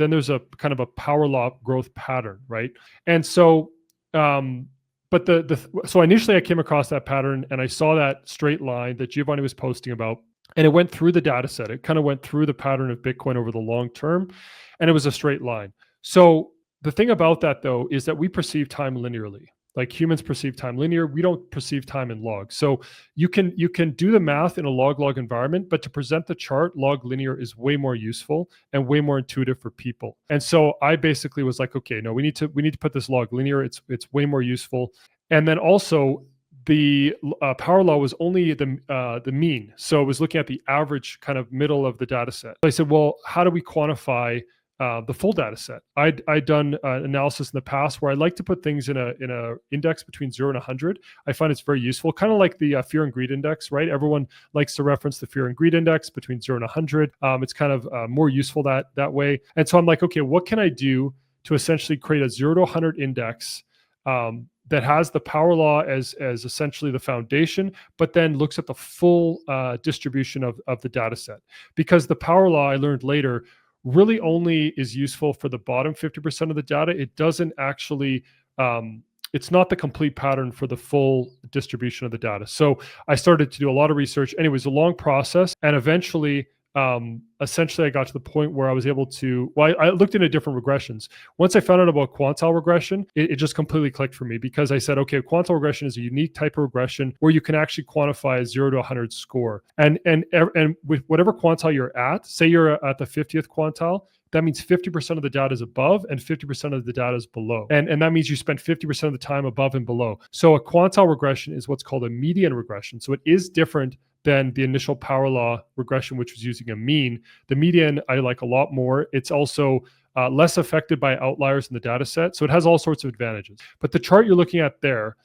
kind of a power law growth pattern, right? And so, but so initially I came across that pattern and I saw that straight line that Giovanni was posting about, and it went through the data set. It kind of went through the pattern of Bitcoin over the long term, and it was a straight line. So the thing about that though is that we perceive time linearly. Like humans perceive time linear, we don't perceive time in logs. So you can do the math in a log environment, but to present the chart, log linear is way more useful and way more intuitive for people. And so I basically was like, okay, no, we need to put this log linear. It's way more useful. And then also the power law was only the mean. So it was looking at the average kind of middle of the data set. So I said, well, how do we quantify the full data set? I'd done analysis in the past where I like to put things in a index between 0 and 100. I find it's very useful, kind of like the fear and greed index, right? Everyone likes to reference the fear and greed index between 0 and 100. It's kind of more useful that way. And so I'm like, okay, what can I do to essentially create a 0 to 100 index that has the power law as essentially the foundation, but then looks at the full distribution of the data set? Because the power law, I learned later, really only is useful for the bottom 50% of the data. It doesn't actually, it's not the complete pattern for the full distribution of the data. So I started to do a lot of research. Anyway, it was a long process. And eventually essentially I got to the point where I was able to, well, I looked into different regressions. Once I found out about Quantile regression, it just completely clicked for me, because I said, okay, Quantile regression is a unique type of regression where you can actually quantify a 0 to 100 score. And with whatever quantile you're at, say you're at the 50th quantile, that means 50% of the data is above and 50% of the data is below. And that means you spend 50% of the time above and below. So a quantile regression is what's called a median regression. So it is different than the initial power law regression, which was using a mean. The median I like a lot more. It's also less affected by outliers in the data set. So it has all sorts of advantages. But the chart you're looking at there,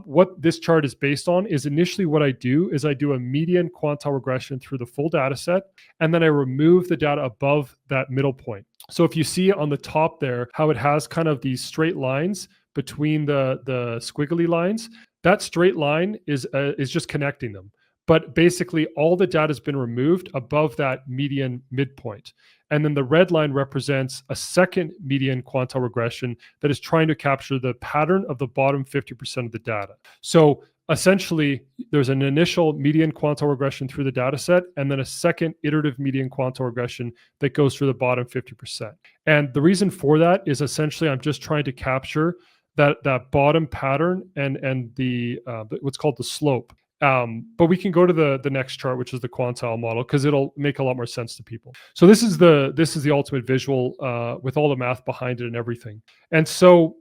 what this chart is based on is initially what I do is I do a median quantile regression through the full data set, and then I remove the data above that middle point. So if you see on the top there, how it has kind of these straight lines between the squiggly lines, that straight line is just connecting them. But basically all the data has been removed above that median midpoint. And then the red line represents a second median quantile regression that is trying to capture the pattern of the bottom 50% of the data. So essentially, there's an initial median quantile regression through the data set, and then a second iterative median quantile regression that goes through the bottom 50%. And the reason for that is essentially I'm just trying to capture that bottom pattern and the what's called the slope. But we can go to the next chart, which is the quantile model, because it'll make a lot more sense to people. So this is the ultimate visual with all the math behind it and everything. And so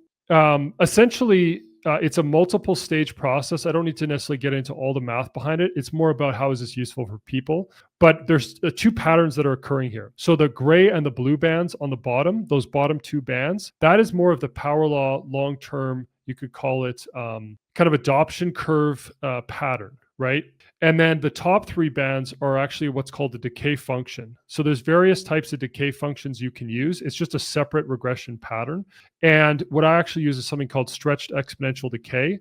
essentially, it's a multiple stage process. I don't need to necessarily get into all the math behind it. It's more about how is this useful for people. But there's two patterns that are occurring here. So the gray and the blue bands on the bottom, those bottom two bands, that is more of the power law long-term, you could call it kind of adoption curve pattern, right? And then the top three bands are actually what's called the decay function. So there's various types of decay functions you can use. It's just a separate regression pattern. And what I actually use is something called stretched exponential decay,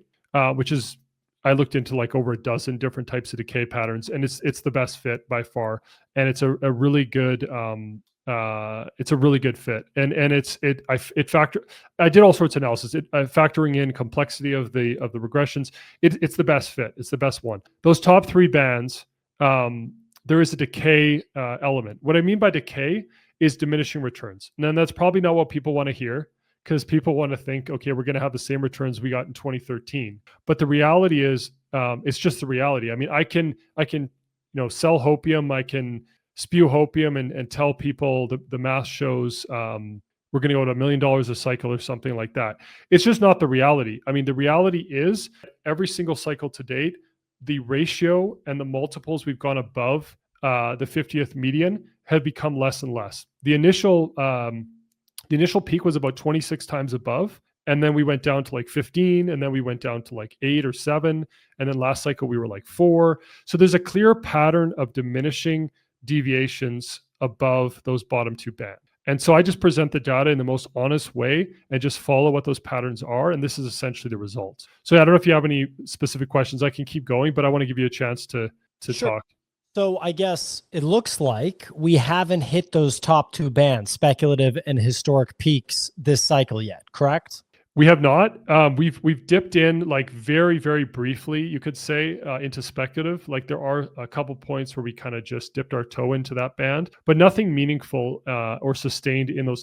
which is, I looked into like over a dozen different types of decay patterns, and it's the best fit by far. And it's a really good fit, and I did all sorts of analysis. Factoring in complexity of the regressions, it's the best fit. It's the best one. Those top three bands, there is a decay element. What I mean by decay is diminishing returns. And then that's probably not what people want to hear, because people want to think, okay, we're going to have the same returns we got in 2013. But the reality is, it's just the reality. I mean, I can sell hopium. I can spew hopium and tell people the math shows we're going to go to $1 million a cycle or something like that. It's just not the reality. I mean, the reality is every single cycle to date, the ratio and the multiples we've gone above the 50th median have become less and less. The initial peak was about 26 times above. And then we went down to like 15, and then we went down to like 8 or 7. And then last cycle we were like 4. So there's a clear pattern of diminishing deviations above those bottom two bands. And so I just present the data in the most honest way and just follow what those patterns are. And this is essentially the results. So I don't know if you have any specific questions. I can keep going, but I want to give you a chance to Sure. talk. So I guess it looks like we haven't hit those top two bands, speculative and historic peaks, this cycle yet, correct? We have not. We've dipped in like very, very briefly, you could say, into speculative. Like there are a couple points where we kind of just dipped our toe into that band, but nothing meaningful or sustained in those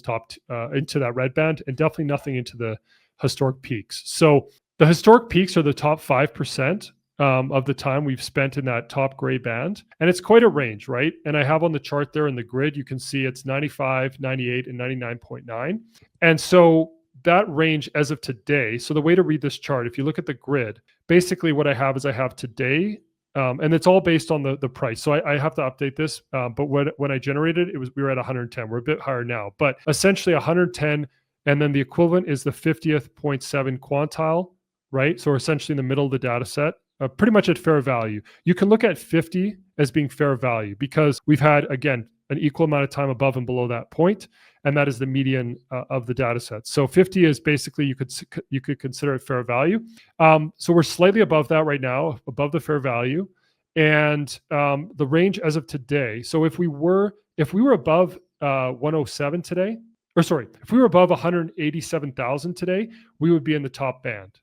into that red band, and definitely nothing into the historic peaks. So the historic peaks are the top 5% of the time we've spent in that top gray band. And it's quite a range, right? And I have on the chart there in the grid, you can see it's 95, 98, and 99.9. And so that range as of today, so the way to read this chart, if you look at the grid, basically what I have today, and it's all based on the price. So I have to update this, but when I generated it, we were at 110. We're a bit higher now, but essentially 110, and then the equivalent is the 50th.7 quantile, right? So we're essentially in the middle of the data set, pretty much at fair value. You can look at 50 as being fair value because we've had, again, an equal amount of time above and below that point, and that is the median of the data set. So 50 is basically, you could consider it fair value. So we're slightly above that right now, above the fair value, and the range as of today. So if we were above 107 today, if we were above 187,000 today, we would be in the top band.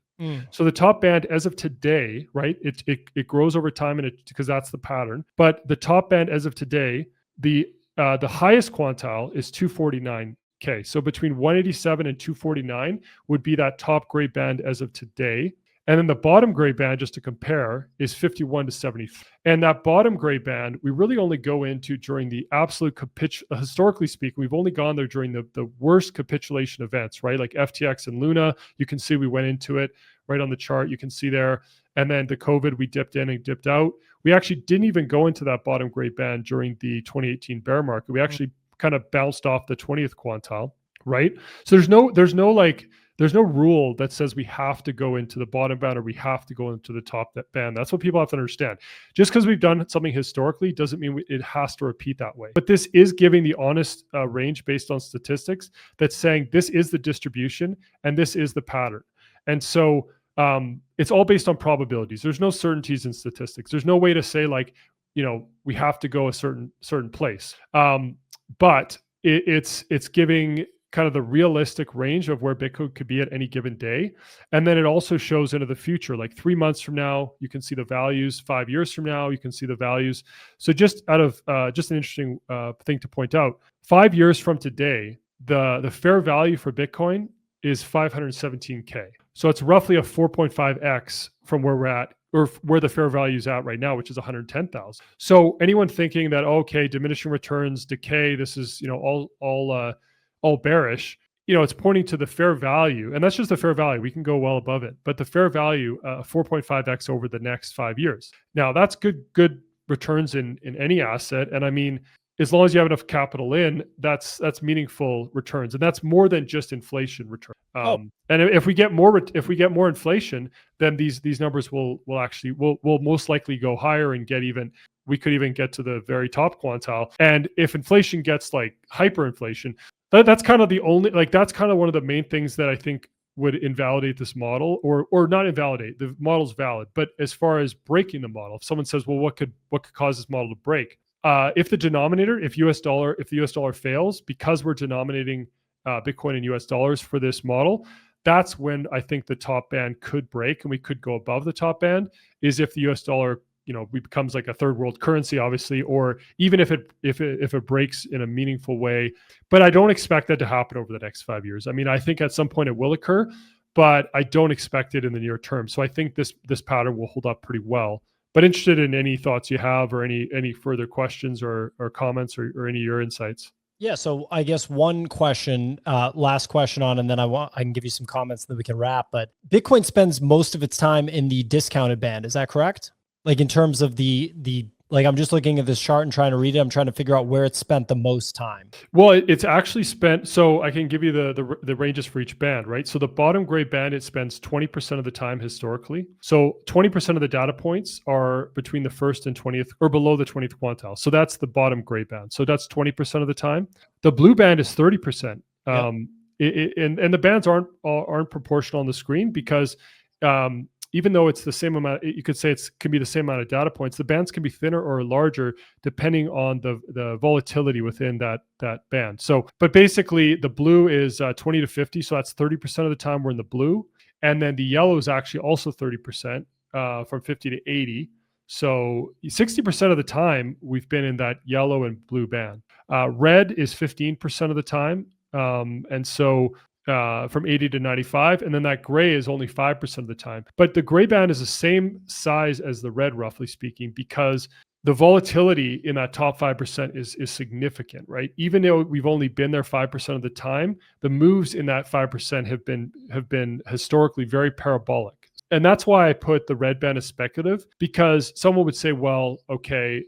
So the top band as of today, right? It grows over time, and because that's the pattern. But the top band as of today the highest quantile is 249K. So between 187 and 249 would be that top gray band as of today. And then the bottom gray band, just to compare, is 51 to 70. And that bottom gray band, we really only go into during the absolute historically speaking, we've only gone there during the worst capitulation events, right? Like FTX and Luna, you can see we went into it right on the chart. You can see there. And then the COVID, we dipped in and dipped out. We actually didn't even go into that bottom gray band during the 2018 bear market. We actually kind of bounced off the 20th quantile, right? So there's no rule that says we have to go into the bottom band or we have to go into the top band. That's what people have to understand. Just because we've done something historically doesn't mean it has to repeat that way. But this is giving the honest range based on statistics that's saying this is the distribution and this is the pattern. And so it's all based on probabilities. There's no certainties in statistics. There's no way to say like, we have to go a certain place. But it's giving kind of the realistic range of where Bitcoin could be at any given day. And then it also shows into the future, like 3 months from now, you can see the values. 5 years from now, you can see the values. So just out of just an interesting thing to point out, 5 years from today, the fair value for Bitcoin is 517K. So it's roughly a 4.5x from where we're at, or where the fair value is at right now, which is 110,000. So anyone thinking that, okay, diminishing returns, decay, this is all bearish, it's pointing to the fair value, and that's just the fair value. We can go well above it, but the fair value, 4.5x over the next 5 years. Now that's good returns in any asset, and I mean, as long as you have enough capital in, that's meaningful returns, and that's more than just inflation return. And if we get more inflation, then these numbers will most likely go higher and we could even get to the very top quantile. And if inflation gets like hyperinflation, that's kind of that's kind of one of the main things that I think would invalidate this model, or not invalidate. The model's valid, but as far as breaking the model, if someone says, well, what could cause this model to break? If the US dollar fails, because we're denominating Bitcoin in US dollars for this model, that's when I think the top band could break and we could go above the top band, is if the US dollar becomes like a third world currency, obviously, or even if it breaks in a meaningful way. But I don't expect that to happen over the next 5 years. I mean, I think at some point it will occur, but I don't expect it in the near term. So I think this pattern will hold up pretty well. But interested in any thoughts you have, or any further questions or comments, or any of your insights. Yeah. So I guess one question, last question on, and then I can give you some comments, and then we can wrap. But Bitcoin spends most of its time in the discounted band. Is that correct? Like in terms of the I'm just looking at this chart and trying to read it. I'm trying to figure out where it's spent the most time. Well, it's actually spent. So I can give you the ranges for each band, right? So the bottom gray band, it spends 20% of the time historically. So 20% of the data points are between the first and 20th, or below the 20th quantile. So that's the bottom gray band. So that's 20% of the time. The blue band is 30%. Yep. And the bands aren't proportional on the screen, because even though it's the same amount, you could say it can be the same amount of data points, the bands can be thinner or larger depending on the volatility within that band. So, but basically the blue is 20 to 50. So that's 30% of the time we're in the blue. And then the yellow is actually also 30% from 50 to 80. So 60% of the time we've been in that yellow and blue band. Red is 15% of the time. And so from 80 to 95, and then that gray is only 5% of the time. But the gray band is the same size as the red, roughly speaking, because the volatility in that top 5% is significant, right? Even though we've only been there 5% of the time, the moves in that 5% have been historically very parabolic. And that's why I put the red band as speculative, because someone would say, well, okay,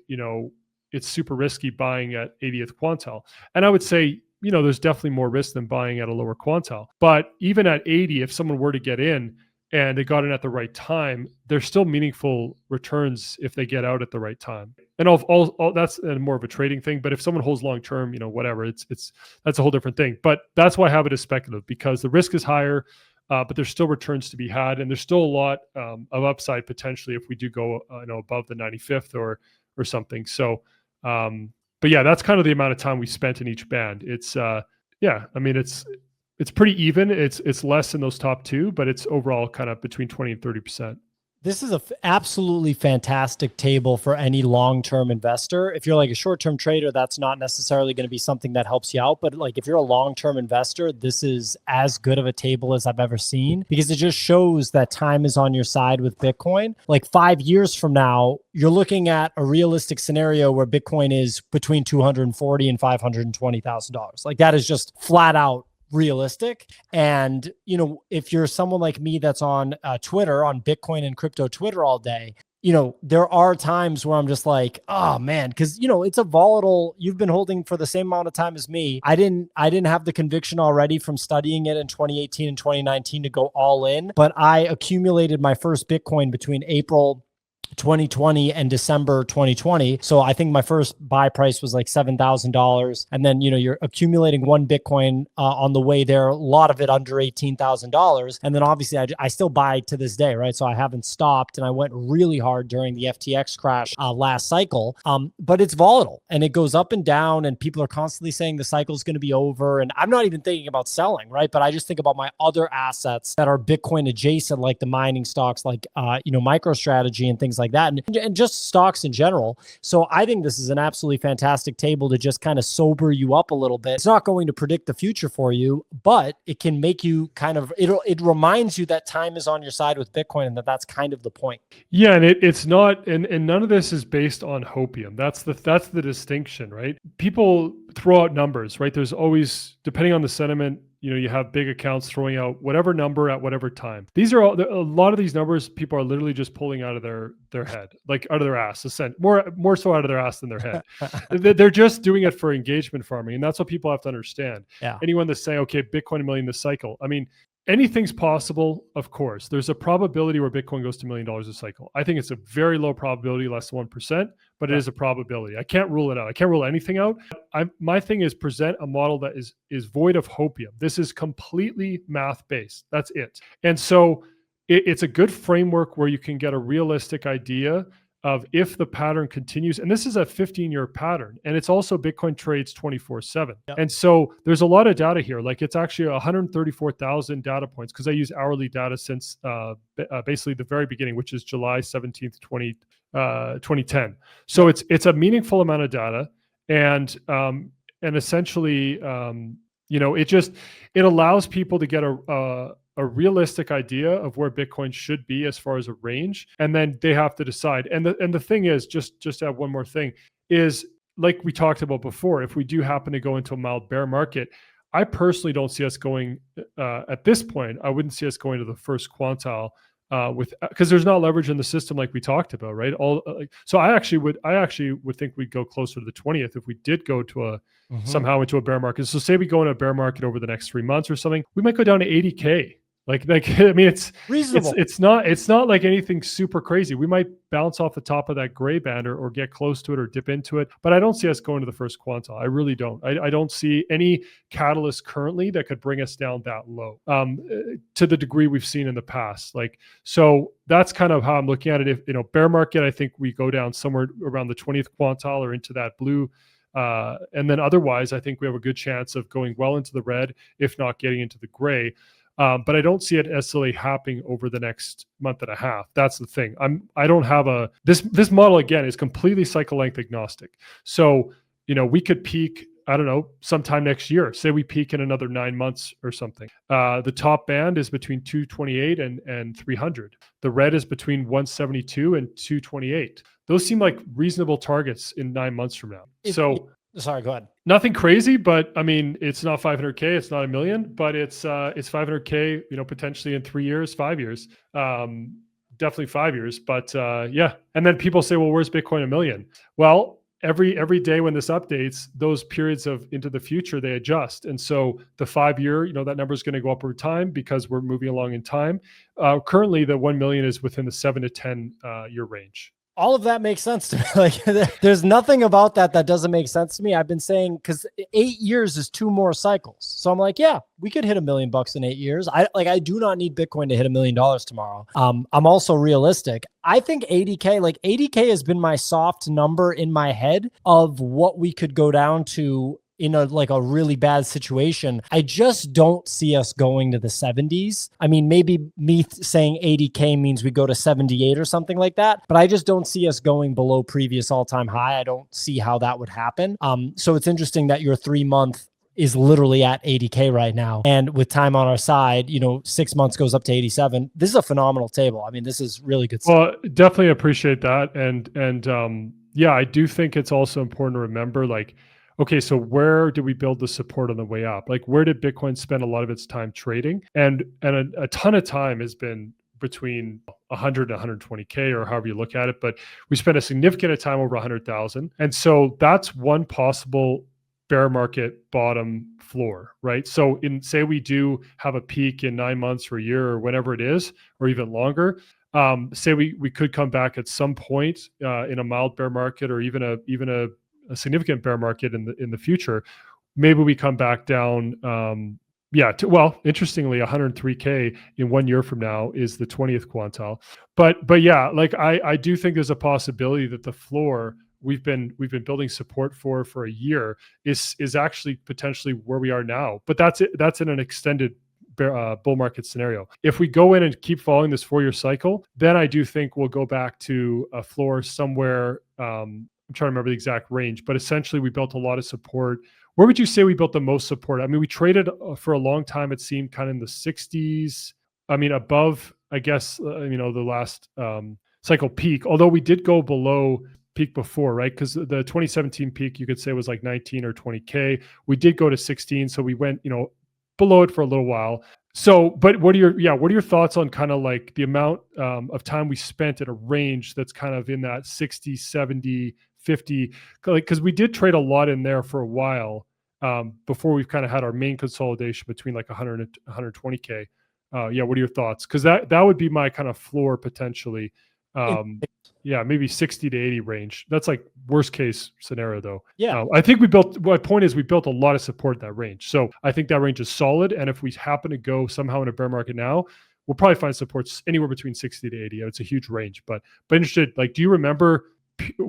it's super risky buying at 80th quantile. And I would say, there's definitely more risk than buying at a lower quantile. But even at 80, if someone were to get in and they got in at the right time, there's still meaningful returns if they get out at the right time. And all that's more of a trading thing. But if someone holds long term, whatever, that's a whole different thing. But that's why I have it as speculative, because the risk is higher, but there's still returns to be had, and there's still a lot of upside potentially if we do go above the 95th or something. So. But yeah, that's kind of the amount of time we spent in each band. It's it's pretty even. It's less in those top two, but it's overall kind of between 20 and 30%. This is a absolutely fantastic table for any long-term investor. If you're like a short-term trader, that's not necessarily going to be something that helps you out. But like if you're a long-term investor, this is as good of a table as I've ever seen, because it just shows that time is on your side with Bitcoin. Like 5 years from now, you're looking at a realistic scenario where Bitcoin is between $240,000 and $520,000. Like that is just flat out realistic. And, you know, if you're someone like me that's on Twitter, on Bitcoin and crypto Twitter all day, you know, there are times where I'm just like, oh man, because, you know, it's a volatile, you've been holding for the same amount of time as me. I didn't have the conviction already from studying it in 2018 and 2019 to go all in, but I accumulated my first Bitcoin between April 2020 and December 2020. So I think my first buy price was like $7,000. And then, you know, you're accumulating one Bitcoin on the way there, a lot of it under $18,000. And then obviously I still buy to this day, right? So I haven't stopped, and I went really hard during the FTX crash last cycle. But it's volatile and it goes up and down, and people are constantly saying the cycle is going to be over. And I'm not even thinking about selling, right? But I just think about my other assets that are Bitcoin adjacent, like the mining stocks, like, you know, MicroStrategy and things like that, and just stocks in general. So I think this is an absolutely fantastic table to just kind of sober you up a little bit. It's not going to predict the future for you, but it can make you kind of, it reminds you that time is on your side with Bitcoin, and that's kind of the point. Yeah, and it's not, and none of this is based on hopium. That's the distinction, right? People throw out numbers, right? There's always, depending on the sentiment, you know, you have big accounts throwing out whatever number at whatever time. These are all, a lot of these numbers people are literally just pulling out of their head, like out of their ass, more so out of their ass than their head. They're just doing it for engagement farming. And that's what people have to understand. Yeah. Anyone that's saying, okay, Bitcoin $1 million this cycle. I mean, anything's possible, of course. There's a probability where Bitcoin goes to $1 million a cycle. I think it's a very low probability, less than 1%, but it is a probability. I can't rule it out. I can't rule anything out. My thing is present a model that is void of hopium. This is completely math-based. That's it. And so it's a good framework where you can get a realistic idea of if the pattern continues. And this is a 15-year pattern. And it's also Bitcoin trades 24/7. Yep. And so there's a lot of data here. Like it's actually 134,000 data points, because I use hourly data since basically the very beginning, which is July 17th, 2010. So it's a meaningful amount of data. And essentially, you know, it allows people to get a realistic idea of where Bitcoin should be as far as a range, and then they have to decide. And the thing is, just to add one more thing, is like we talked about before, if we do happen to go into a mild bear market, I personally don't see us going at this point. I wouldn't see us going to the first quantile because there's not leverage in the system like we talked about, right? So I actually would think we'd go closer to the 20th if we did go to somehow into a bear market. So say we go in a bear market over the next 3 months or something, we might go down to 80K. Like I mean, it's reasonable. It's not like anything super crazy. We might bounce off the top of that gray band or get close to it or dip into it, but I don't see us going to the first quantile. I really don't. I don't see any catalyst currently that could bring us down that low to the degree we've seen in the past. Like, so that's kind of how I'm looking at it. If, you know, bear market, I think we go down somewhere around the 20th quantile or into that blue. And then otherwise, I think we have a good chance of going well into the red, if not getting into the gray. But I don't see it necessarily happening over the next month and a half. That's the thing. I don't have this model, again, is completely cycle length agnostic. So, you know, we could peak, I don't know, sometime next year. Say we peak in another 9 months or something. The top band is between 228 and 300. The red is between 172 and 228. Those seem like reasonable targets in 9 months from now. Sorry, go ahead. Nothing crazy, but I mean, it's not 500K, it's not $1 million, but it's 500K, you know, potentially in 3 years, 5 years, definitely 5 years. But yeah. And then people say, well, where's Bitcoin $1 million? Well, every day when this updates, those periods of into the future, they adjust. And so the 5 year, you know, that number is going to go up over time because we're moving along in time. Currently, the 1 million is within the 7 to 10 year range. All of that makes sense to me. Like, there's nothing about that doesn't make sense to me. I've been saying, because 8 years is 2 more cycles. So I'm like, yeah, we could hit $1 million in 8 years. I do not need Bitcoin to hit $1 million tomorrow. I'm also realistic. I think 80K has been my soft number in my head of what we could go down to in a like a really bad situation. I just don't see us going to the 70s. I mean, maybe me saying 80K means we go to 78 or something like that, but I just don't see us going below previous all-time high. I don't see how that would happen. So it's interesting that your 3-month is literally at 80K right now. And with time on our side, 6 months goes up to 87. This is a phenomenal table. I mean, this is really good stuff. Well, definitely appreciate that. And yeah, I do think it's also important to remember, like, okay, so where did we build the support on the way up? Like, where did Bitcoin spend a lot of its time trading? And a ton of time has been between 100 and 120K, or however you look at it. But we spent a significant amount of time over 100,000. And so that's one possible bear market bottom floor, right? So say we do have a peak in 9 months or a year or whenever it is, or even longer, say we could come back at some point in a mild bear market, or even a significant bear market in the future. Maybe we come back down. Interestingly, 103K in 1 year from now is the 20th quantile. But yeah, like I do think there's a possibility that the floor we've been building support for a year is actually potentially where we are now. But that's in an extended bull market scenario. If we go in and keep following this 4-year cycle, then I do think we'll go back to a floor somewhere. I'm trying to remember the exact range, but essentially we built a lot of support. Where would you say we built the most support? I mean, we traded for a long time, it seemed, kind of in the 60s. I mean, above, I guess, the last cycle peak, although we did go below peak before, right? Because the 2017 peak, you could say, was like 19 or 20K. We did go to 16, so we went, below it for a little while. So, but what are your thoughts on kind of like the amount of time we spent at a range that's kind of in that 60, 70, 50? Because we did trade a lot in there for a while before we've kind of had our main consolidation between like 100 and 120K. What are your thoughts? Because that would be my kind of floor potentially. Maybe 60 to 80 range. That's like worst case scenario though. Yeah. I think my point is we built a lot of support at that range. So I think that range is solid. And if we happen to go somehow in a bear market now, we'll probably find supports anywhere between 60 to 80. It's a huge range, but interested, like, do you remember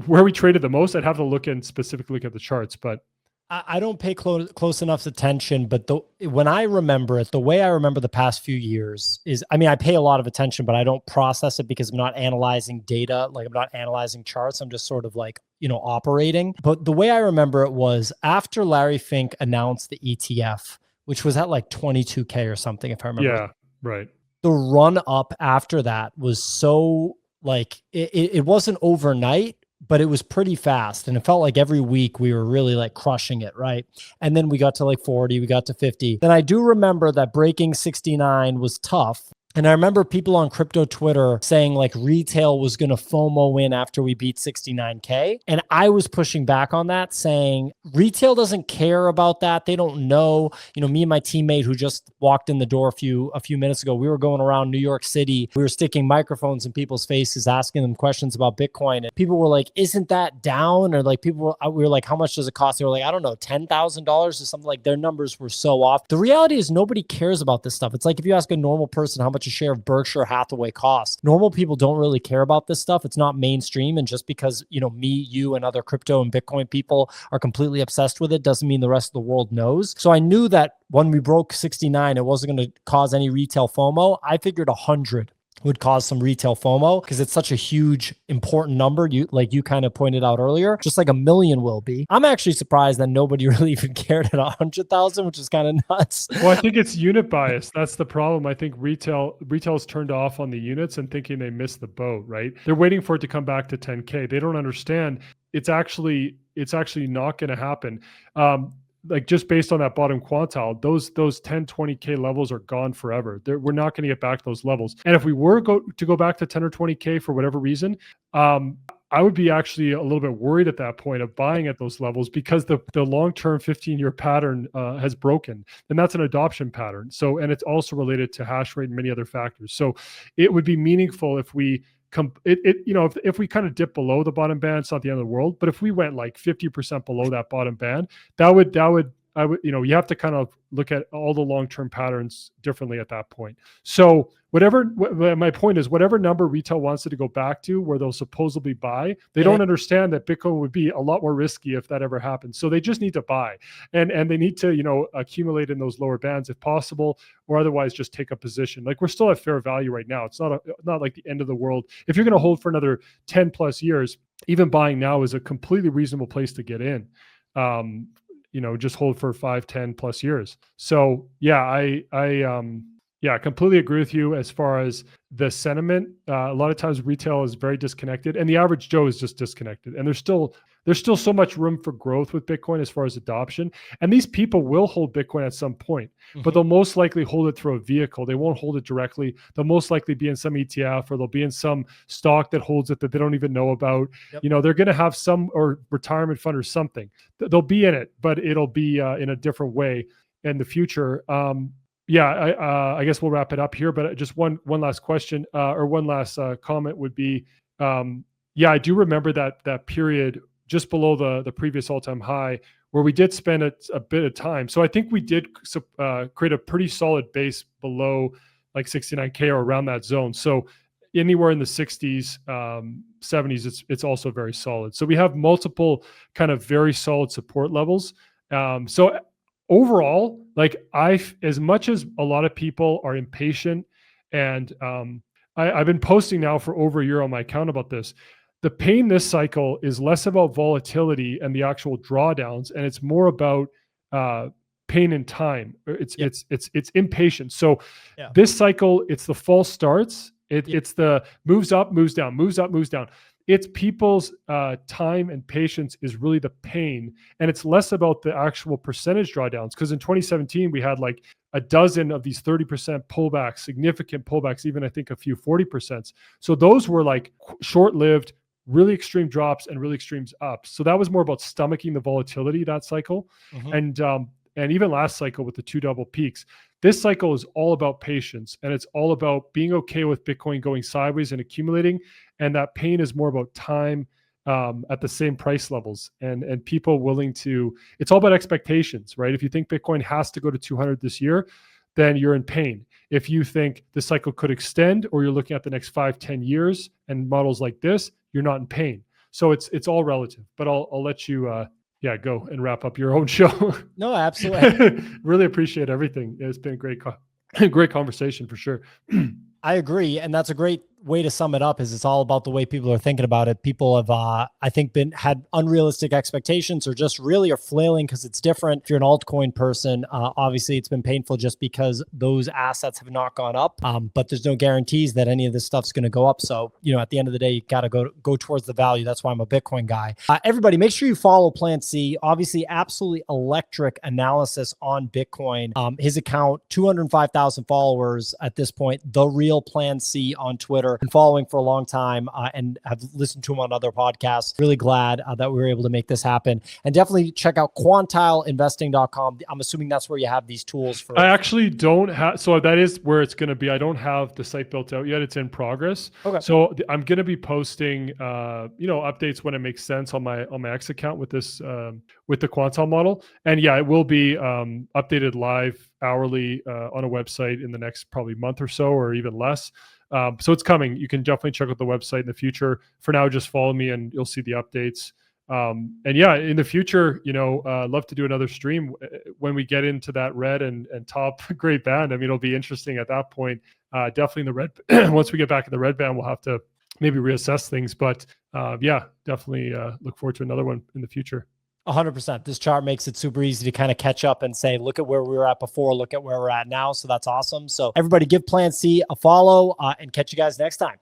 where we traded the most? I'd have to specifically look at the charts, but I don't pay close enough attention, but when I remember it, the way I remember the past few years is, I mean, I pay a lot of attention, but I don't process it because I'm not analyzing data. Like, I'm not analyzing charts. I'm just sort of like, operating. But the way I remember it was after Larry Fink announced the ETF, which was at like 22K or something, if I remember. Yeah, right. The run up after that was so like, it wasn't overnight, but it was pretty fast. And it felt like every week we were really like crushing it, right? And then we got to like 40, we got to 50. Then I do remember that breaking 69 was tough. And I remember people on crypto Twitter saying like retail was going to FOMO in after we beat 69K. And I was pushing back on that, saying retail doesn't care about that. They don't know. Me and my teammate who just walked in the door a few minutes ago, we were going around New York City. We were sticking microphones in people's faces, asking them questions about Bitcoin. And people were like, isn't that down? Or like we were like, how much does it cost? They were like, I don't know, $10,000 or something. Like, their numbers were so off. The reality is nobody cares about this stuff. It's like if you ask a normal person how much a share of Berkshire Hathaway costs. Normal people don't really care about this stuff. It's not mainstream. And just because, me, you, and other crypto and Bitcoin people are completely obsessed with it doesn't mean the rest of the world knows. So I knew that when we broke 69, it wasn't going to cause any retail FOMO. I figured 100 would cause some retail FOMO because it's such a huge, important number. You kind of pointed out earlier, just like 1 million will be. I'm actually surprised that nobody really even cared at 100,000, which is kind of nuts. Well, I think it's unit bias. That's the problem. I think retail's turned off on the units and thinking they missed the boat, right? They're waiting for it to come back to 10K. They don't understand it's actually not going to happen. Like, just based on that bottom quantile, those 10, 20K levels are gone forever. We're not going to get back to those levels. And if we were to go back to 10 or 20K for whatever reason, I would be actually a little bit worried at that point of buying at those levels, because the long-term 15-year pattern has broken, and that's an adoption pattern. So, and it's also related to hash rate and many other factors. So it would be meaningful if we if we kind of dip below the bottom band, it's not the end of the world. But if we went like 50% below that bottom band, that would I would, you have to kind of look at all the long-term patterns differently at that point. So my point is, whatever number retail wants it to go back to where they'll supposedly buy, they don't understand that Bitcoin would be a lot more risky if that ever happens. So they just need to buy, and they need to, accumulate in those lower bands if possible, or otherwise just take a position. Like, we're still at fair value right now. It's not like the end of the world. If you're going to hold for another 10 plus years, even buying now is a completely reasonable place to get in. Just hold for 5, 10 plus years. So yeah, I completely agree with you as far as the sentiment. A lot of times retail is very disconnected, and the average Joe is just disconnected. And there's still so much room for growth with Bitcoin as far as adoption. And these people will hold Bitcoin at some point, but they'll most likely hold it through a vehicle. They won't hold it directly. They'll most likely be in some ETF, or they'll be in some stock that holds it that they don't even know about. Yep. They're going to have some, or retirement fund or something. They'll be in it, but it'll be in a different way in the future. I guess we'll wrap it up here, but just one last question, or one last comment would be, I do remember that period just below the previous all-time high where we did spend a bit of time. So I think we did create a pretty solid base below like 69K or around that zone. So anywhere in the 60s, 70s, it's also very solid. So we have multiple kind of very solid support levels. So overall, like, as much as a lot of people are impatient, and I've been posting now for over a year on my account about this, the pain this cycle is less about volatility and the actual drawdowns, and it's more about pain in time. It's impatience. So this cycle, it's the false starts. It's the moves up, moves down, moves up, moves down. It's people's time and patience is really the pain. And it's less about the actual percentage drawdowns. Because in 2017, we had like a dozen of these 30% pullbacks, significant pullbacks, even I think a few 40%. So those were like short-lived, really extreme drops and really extreme ups. So that was more about stomaching the volatility that cycle. And even last cycle with the 2 double peaks. This cycle is all about patience, and it's all about being okay with Bitcoin going sideways and accumulating. And that pain is more about time at the same price levels, and people willing to, it's all about expectations, right? If you think Bitcoin has to go to 200 this year, then you're in pain. If you think the cycle could extend, or you're looking at the next 5, 10 years and models like this, you're not in pain. So it's all relative, but I'll let you, go and wrap up your own show. No, absolutely. Really appreciate everything. It's been a great conversation for sure. I agree. And that's a great way to sum it up, is it's all about the way people are thinking about it. People have, I think, had unrealistic expectations, or just really are flailing because it's different. If you're an altcoin person, obviously it's been painful just because those assets have not gone up, but there's no guarantees that any of this stuff's going to go up. So, at the end of the day, you got to go towards the value. That's why I'm a Bitcoin guy. Everybody, make sure you follow PlanC. Obviously, absolutely electric analysis on Bitcoin. His account, 205,000 followers at this point. The Real PlanC on Twitter. Been following for a long time, and have listened to him on other podcasts. Really glad that we were able to make this happen. And definitely check out QuantileInvesting.com. I'm assuming that's where you have these tools for. I actually don't have, so that is where it's going to be. I don't have the site built out yet. It's in progress. Okay. So I'm going to be posting, updates when it makes sense on my X account with this, with the Quantile model. And yeah, it will be updated live hourly on a website in the next probably month or so, or even less. So it's coming. You can definitely check out the website in the future. For now, just follow me and you'll see the updates. And yeah, in the future, love to do another stream when we get into that red and top grade band. I mean, it'll be interesting at that point. Definitely in the red. Once we get back in the red band, we'll have to maybe reassess things. But definitely look forward to another one in the future. 100%. This chart makes it super easy to kind of catch up and say, look at where we were at before, look at where we're at now. So that's awesome. So everybody give PlanC a follow, and catch you guys next time.